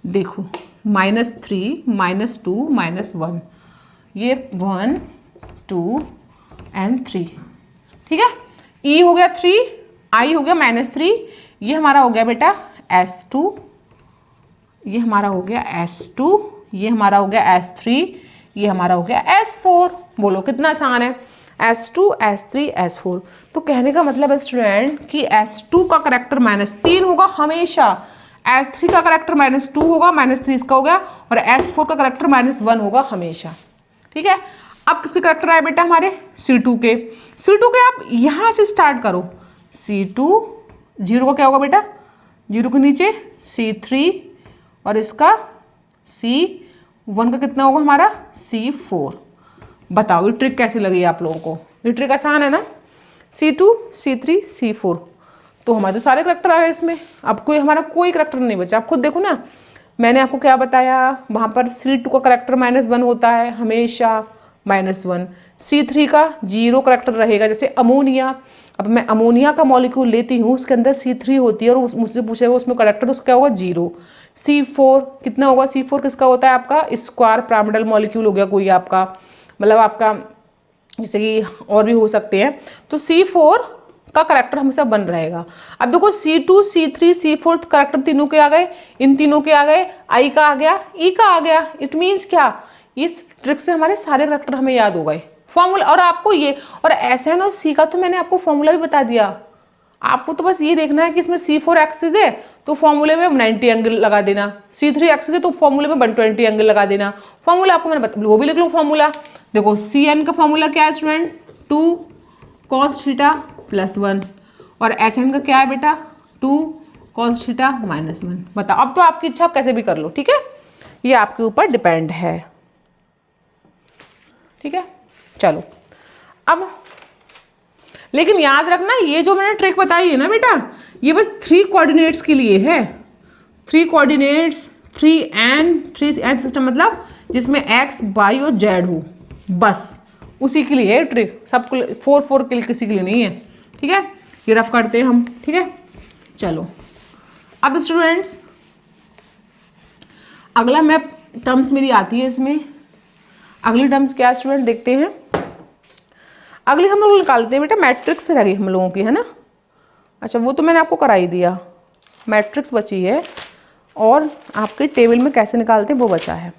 देखो -3 -2 -1, ये 1 2 एंड 3, ठीक है। E हो गया 3, I हो गया -3, ये हमारा हो गया बेटा S2, ये हमारा हो गया S2, ये हमारा हो गया S3, ये हमारा हो गया S4। बोलो कितना आसान है, S2 S3 S4। तो कहने का मतलब है स्टूडेंट कि S2 का करेक्टर -3 होगा हमेशा, S3 का करेक्टर -2 होगा, -3 इसका हो गया, और S4 का करेक्टर -1 होगा हमेशा, ठीक है। अब किसके करेक्टर आए बेटा हमारे, C2 के। C2 के आप यहाँ से स्टार्ट करो, C2 0 का क्या होगा बेटा, 0 के नीचे C3, और इसका C1 का कितना होगा हमारा C4। बताओ ये ट्रिक कैसी लगी आप लोगों को, ये ट्रिक आसान है ना। C2 C3 C4, तो हमारे तो सारे करेक्टर आ गए इसमें। अब कोई हमारा कोई करेक्टर नहीं बचा। आप खुद देखो ना, मैंने आपको क्या बताया, वहाँ पर C2 का करेक्टर -1 होता है हमेशा, -1। C3 का 0 करेक्टर रहेगा, जैसे अमोनिया। अब मैं अमोनिया का मॉलिक्यूल लेती हूँ, उसके अंदर C3 होती है, और मुझसे पूछेगा उसमें करेक्टर, उसका क्या होगा 0। C4 कितना होगा, C4 किसका होता है आपका, स्क्वायर पिरामिडल मॉलिक्यूल हो गया कोई आपका, मतलब आपका जैसे कि और भी हो सकते हैं। तो C4 का करैक्टर हमेशा बन रहेगा। अब देखो C2, C3, C4 करैक्टर तीनों के आ गए, इन तीनों के आ गए, I का आ गया, E का आ गया। इट मीन्स क्या, इस ट्रिक से हमारे सारे करैक्टर हमें याद हो गए फॉर्मूला। और आपको ये और SN और C का तो मैंने आपको फॉर्मूला भी बता दिया। आपको तो बस ये देखना है कि इसमें C4 एक्सिस है तो फॉर्मूले में 90 एंगल लगा देना, C3 एक्सिस है तो फॉर्मूले में 120 एंगल लगा देना। फॉर्मूला आपको मैंने वो भी लिख लो फॉर्मूला। देखो CN का फॉर्मूला क्या है स्टूडेंट, 2 cos थीटा प्लस 1, और SN का क्या है बेटा, 2 cos थीटा माइनस 1। बताओ, अब तो आपकी इच्छा आप कैसे भी कर लो, ठीक है, ये आपके ऊपर डिपेंड है, ठीक है। चलो अब लेकिन याद रखना, ये जो मैंने ट्रिक बताई है ना बेटा, ये बस 3 कोऑर्डिनेट्स के लिए है। 3 कोऑर्डिनेट्स, 3n सिस्टम, मतलब जिसमें x, y और z हो, बस उसी के लिए है ट्रिक। सबको 4 के लिए, किसी के लिए नहीं है, ठीक है। ये रफ करते हैं हम, ठीक है। चलो अब स्टूडेंट्स अगला मैं टर्म्स मेरी आती है इसमें। अगली टर्म्स क्या स्टूडेंट देखते हैं। अगली हम लोग निकालते हैं बेटा मैट्रिक्स रह गई हम लोगों की, है ना। अच्छा वो तो मैंने आपको करा ही दिया, मैट्रिक्स बची है और आपके टेबल में कैसे निकालते हैं वो बचा है।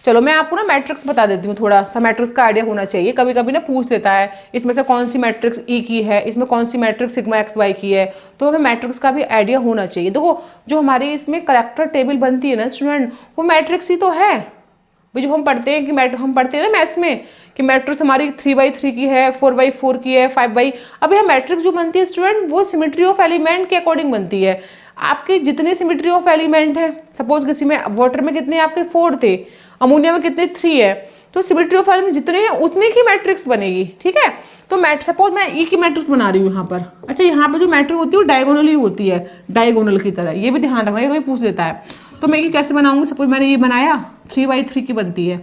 चलो मैं आपको ना मैट्रिक्स बता देती हूँ, थोड़ा सा मैट्रिक्स का आइडिया होना चाहिए। कभी कभी ना पूछ लेता है इसमें से कौन सी मैट्रिक्स ई की है, इसमें कौन सी मैट्रिक्स सिग्मा एक्स वाई की है, तो हमें मैट्रिक्स का भी आइडिया होना चाहिए। देखो जो हमारे इसमें करैक्टर टेबल बनती है ना स्टूडेंट, वो मैट्रिक्स ही तो है। भाई जो हम पढ़ते हैं कि हम पढ़ते हैं ना मैथ्स में कि मैट्रिक्स हमारी 3x3 की है, 4x4 की है, 5x। अब यह मैट्रिक्स जो बनती है स्टूडेंट, वो सिमेट्री ऑफ एलिमेंट के अकॉर्डिंग बनती है। आपके जितने सिमेट्री ऑफ एलिमेंट हैं, सपोज किसी में वाटर में कितने आपके 4 थे, अमोनिया में कितने 3 है, तो सिमेट्री ऑफ एलिमेंट जितने हैं उतने की मैट्रिक्स बनेगी, ठीक है। तो सपोज मैं ई की मैट्रिक्स बना रही हूँ यहाँ पर। अच्छा यहाँ पर जो मैट्रिक्स होती है वो डायगोनली होती है, डायगोनल की तरह, ये भी ध्यान रखना, कोई पूछ लेता है। तो मैं ये कैसे बनाऊंगी, सपोज मैंने ये बनाया 3x3 की बनती है,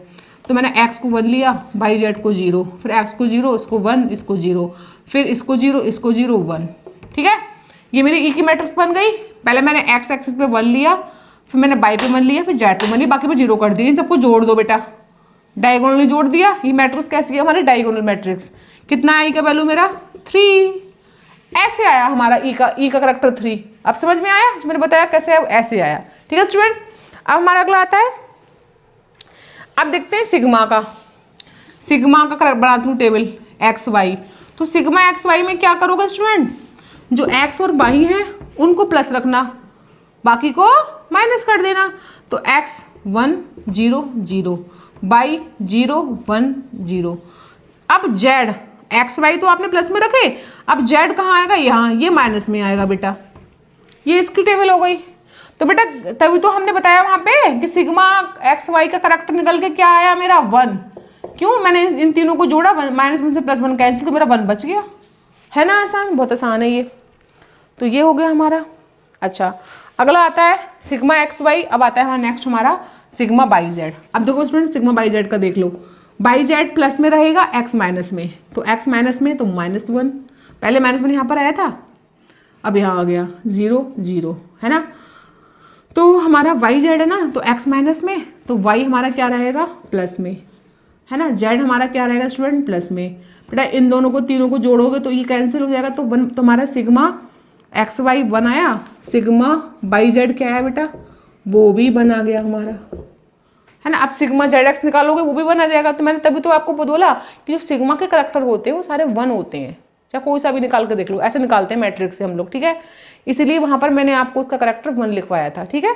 तो मैंने x को 1 लिया, बाई जेड को 0, फिर x को 0, इसको 1, इसको 0, फिर इसको 0, इसको 0, 1, ठीक है। ये मेरी ई की मैट्रिक्स बन गई। पहले मैंने x एक्सिस पे 1 लिया, फिर मैंने बाई पे 1 लिया, फिर जेड पे 1 लिया, बाकी पे 0 कर दिया। इन सबको जोड़ दो बेटा, डायगोनली जोड़ दिया। ये मैट्रिक्स कैसी है हमारी, डायगोनल मैट्रिक्स। कितना है ई का वैल्यू मेरा 3, ऐसे आया हमारा ई का करैक्टर 3। अब समझ में आया जो मैंने बताया कैसे आया, ऐसे आया, ठीक है स्टूडेंट। अब हमारा अगला आता है, अब देखते हैं सिग्मा का बनाती हूँ टेबल एक्स वाई। तो सिग्मा एक्स वाई में क्या करोगे स्टूडेंट, जो एक्स और वाई हैं उनको प्लस रखना, बाकी को माइनस कर देना। तो एक्स 1 0 0, वाई 0 1 0। अब जेड, एक्स वाई तो आपने प्लस में रखे, अब जेड कहाँ आएगा, यहाँ, ये माइनस में आएगा बेटा। ये इसकी टेबल हो गई। तो बेटा तभी तो हमने बताया वहाँ पे कि सिग्मा एक्स वाई का करैक्टर निकल के क्या आया मेरा 1। क्यों, मैंने इन तीनों को जोड़ा, -1 से +1 कैंसिल, तो मेरा 1 बच गया। है ना आसान, बहुत आसान है ये। तो ये हो गया हमारा। अच्छा अगला आता है सिग्मा एक्स वाई। अब आता है हमारा नेक्स्ट हमारा सिग्मा बाई जेड। अब देखो स्टूडेंट सिग्मा बाई जेड का देख लो, बाई जेड प्लस में रहेगा, एक्स माइनस में, तो एक्स माइनस में तो -1, पहले -1 यहाँ पर आया था, अब यहाँ आ गया 0 0, है ना। तो हमारा वाई जेड है ना, तो एक्स माइनस में, तो वाई हमारा क्या रहेगा प्लस में, है ना। जेड हमारा क्या रहेगा स्टूडेंट प्लस में। बेटा इन दोनों को तीनों को जोड़ोगे तो ये कैंसिल हो जाएगा, तो 1, तो हमारा सिग्मा एक्स वाई 1 आया, सिग्मा बाई जेड क्या है बेटा, वो भी 1 आ गया हमारा, है ना। अब सिग्मा जेड एक्स निकालोगे वो भी 1 आ जाएगा। तो मैंने तभी तो आपको बोला कि जो सिग्मा के करैक्टर होते हैं वो सारे 1 होते हैं, चाहे कोई सा भी निकाल के देख लो, ऐसे निकालते हैं मैट्रिक्स से हम लोग, ठीक है। इसीलिए वहाँ पर मैंने आपको उसका करैक्टर 1 लिखवाया था, ठीक है।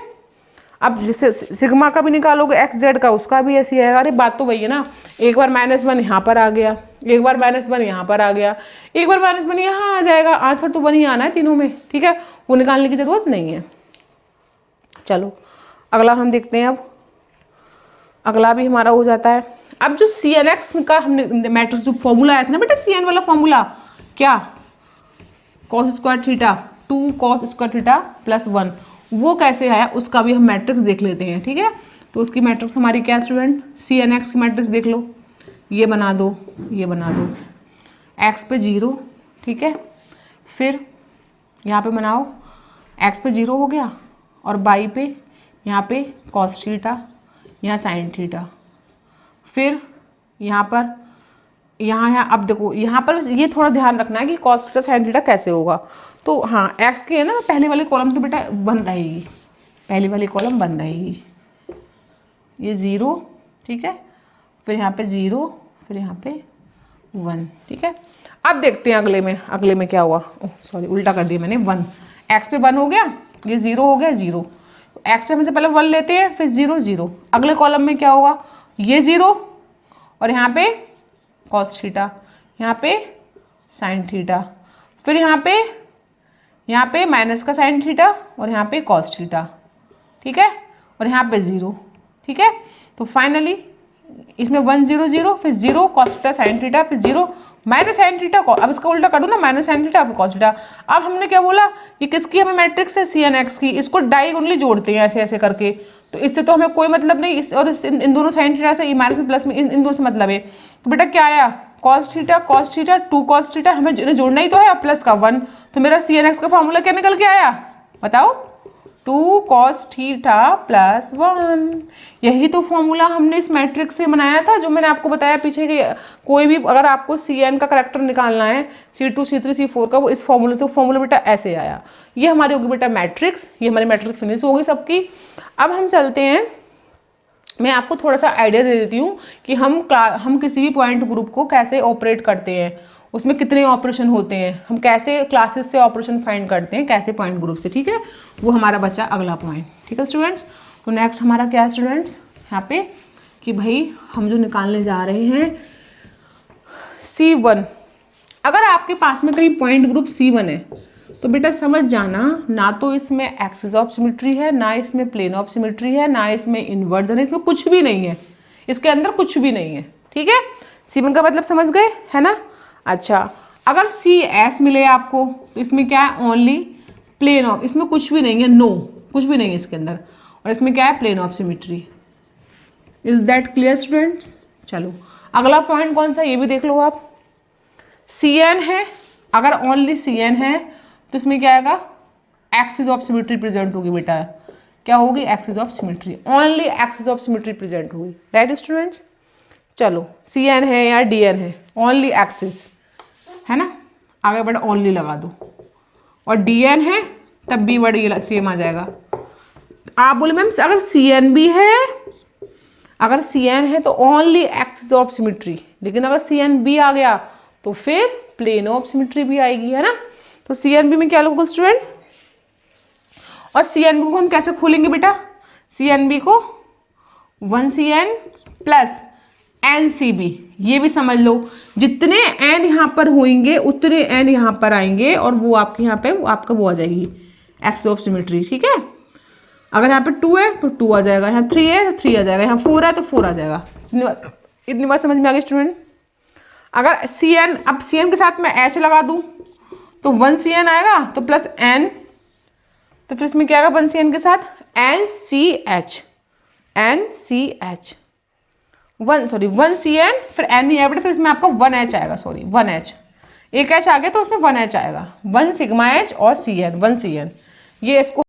अब जैसे सिग्मा का भी निकालोगे एक्स जेड का, उसका भी ऐसी है। अरे बात तो वही है ना, एक बार -1 यहाँ पर आ गया, एक बार -1 यहाँ पर आ गया, एक बार -1 यहाँ आ जाएगा, आंसर तो 1 ही आना है तीनों में, ठीक है, वो निकालने की ज़रूरत नहीं है। चलो अगला हम देखते हैं। अब अगला भी हमारा हो जाता है। अब जो CNX का हमने मैट्रिक्स जो फॉर्मूला आया था ना बेटा, CN वाला फॉर्मूला क्या, cos square theta 2 cos square theta +1, वो कैसे आया उसका भी हम मैट्रिक्स देख लेते हैं, ठीक है। तो उसकी मैट्रिक्स हमारी क्या स्टूडेंट, CNX की मैट्रिक्स देख लो, ये बना दो, ये बना दो, x पे 0, ठीक है, फिर यहाँ पे बनाओ x पे 0 हो गया, और बाई पे यहाँ पे cos थीटा, यहाँ sin थीटा, फिर यहाँ पर यहाँ है। अब देखो यहाँ पर ये थोड़ा ध्यान रखना है कि cos थीटा sin थीटा कैसे होगा। तो हाँ x की है ना, पहले वाली कॉलम तो बेटा बन रहेगी, पहली वाली कॉलम बन रहेगी, ये 0, ठीक है, फिर यहाँ पे 0, फिर यहाँ पे 1, ठीक है। अब देखते हैं अगले में क्या हुआ। ओह सॉरी, उल्टा कर दिया मैंने। 1 x पे 1 हो गया, ये 0 हो गया 0, x पे हम से पहले 1 लेते हैं, फिर 0 0। अगले कॉलम में क्या होगा, ये 0 और यहाँ पे cos थीटा, यहाँ पे sin थीटा, फिर यहाँ पे माइनस का sin थीटा और यहाँ पे cos थीटा, ठीक है, और यहाँ पे 0, ठीक है। तो फाइनली इसमें 1 0 0, फिर 0 cos थीटा sin थीटा, फिर 0 माइनस sin थीटा। अब इसका उल्टा कर दो ना, माइनस sin थीटा फिर cos थीटा। अब हमने क्या बोला, ये किसकी हमें मैट्रिक्स है, CNX की। इसको डायगोनली जोड़ते हैं ऐसे ऐसे करके, तो इससे तो हमें कोई मतलब नहीं, इस और इन दोनों sin थीटा से, माइनस में प्लस में, इन दोनों से मतलब है। तो बेटा क्या आया, cos थीटा 2 cos थीटा, हमें जोड़ना ही तो है, प्लस का 1। तो मेरा CNX का फॉर्मूला क्या निकल के आया बताओ, 2 cos थीटा प्लस 1। यही तो फॉर्मूला हमने इस मैट्रिक्स से बनाया था, जो मैंने आपको बताया पीछे कि कोई भी अगर आपको CN का करैक्टर निकालना है, C2 C3 C4 का, वो इस फॉर्मूले से, फॉर्मूला बेटा ऐसे आया। ये हमारी होगी बेटा मैट्रिक्स, ये हमारी मैट्रिक्स फिनिश हो गई सबकी। अब हम चलते हैं, मैं आपको थोड़ा सा आइडिया दे देती हूँ कि हम किसी भी पॉइंट ग्रुप को कैसे ऑपरेट करते हैं, उसमें कितने ऑपरेशन होते हैं, हम कैसे क्लासेस से ऑपरेशन फाइंड करते हैं, कैसे पॉइंट ग्रुप से, ठीक है। वो हमारा बचा अगला पॉइंट, ठीक है स्टूडेंट्स। तो नेक्स्ट हमारा क्या है स्टूडेंट्स, यहाँ पे कि भाई हम जो निकालने जा रहे हैं C1। अगर आपके पास में कहीं पॉइंट ग्रुप C1 है तो बेटा समझ जाना, ना तो इसमें एक्सिस ऑफ सिमेट्री है, ना इसमें प्लेन ऑफ सिमेट्री है, ना इसमें इन्वर्जन है, इसमें कुछ भी नहीं है, इसके अंदर कुछ भी नहीं है, ठीक है। C1 का मतलब समझ गए, है ना। अच्छा, अगर CS मिले आपको तो इसमें क्या है, ओनली प्लेन ऑफ, इसमें कुछ भी नहीं है, नो कुछ भी नहीं है इसके अंदर, और इसमें क्या है, plane of symmetry. Is that clear students. चलो अगला पॉइंट कौन सा, ये भी देख लो आप। CN है, अगर ओनली CN है तो इसमें क्या आएगा, एक्सिस ऑफ सिमेट्री प्रेजेंट होगी बेटा, क्या होगी, axis of symmetry, only axis of symmetry present होगी, राइट स्टूडेंट्स। चलो CN है या DN है, ओनली एक्सिस है ना, आगे बड़ा ओनली लगा दो, और DN है तब भी वर्ड ये सेम आ जाएगा। आप बोले मैम अगर CN भी है, अगर CN है तो ओनली एक्सिस ऑफ सिमेट्री, लेकिन अगर CNB आ गया तो फिर प्लेन ऑफ सिमेट्री भी आएगी, है ना। तो CNB में क्या लोगे स्टूडेंट, और CNB को हम कैसे खोलेंगे बेटा, CNB को 1CN प्लस NCB, ये भी समझ लो, जितने n यहाँ पर होंगे उतने n यहाँ पर आएंगे, और वो आपके यहाँ पे आपका वो आ जाएगी एक्सिस ऑफ सिमेट्री, ठीक है। अगर यहाँ पे 2 है तो 2 आ जाएगा, यहाँ 3 है तो 3 आ जाएगा, यहाँ 4 है तो 4 आ जाएगा। इतनी बात समझ में आ गई स्टूडेंट। अगर CN, अब CN के साथ मैं H लगा दूँ तो 1CN आएगा तो प्लस N, तो फिर इसमें क्या आएगा 1CN के साथ NCH, 1CN फिर N नहीं आएगा, फिर इसमें आपका 1H आएगा, सॉरी 1H, एक H आ गया तो उसमें 1H आएगा, 1 सिग्मा H और CN, 1CN, ये इसको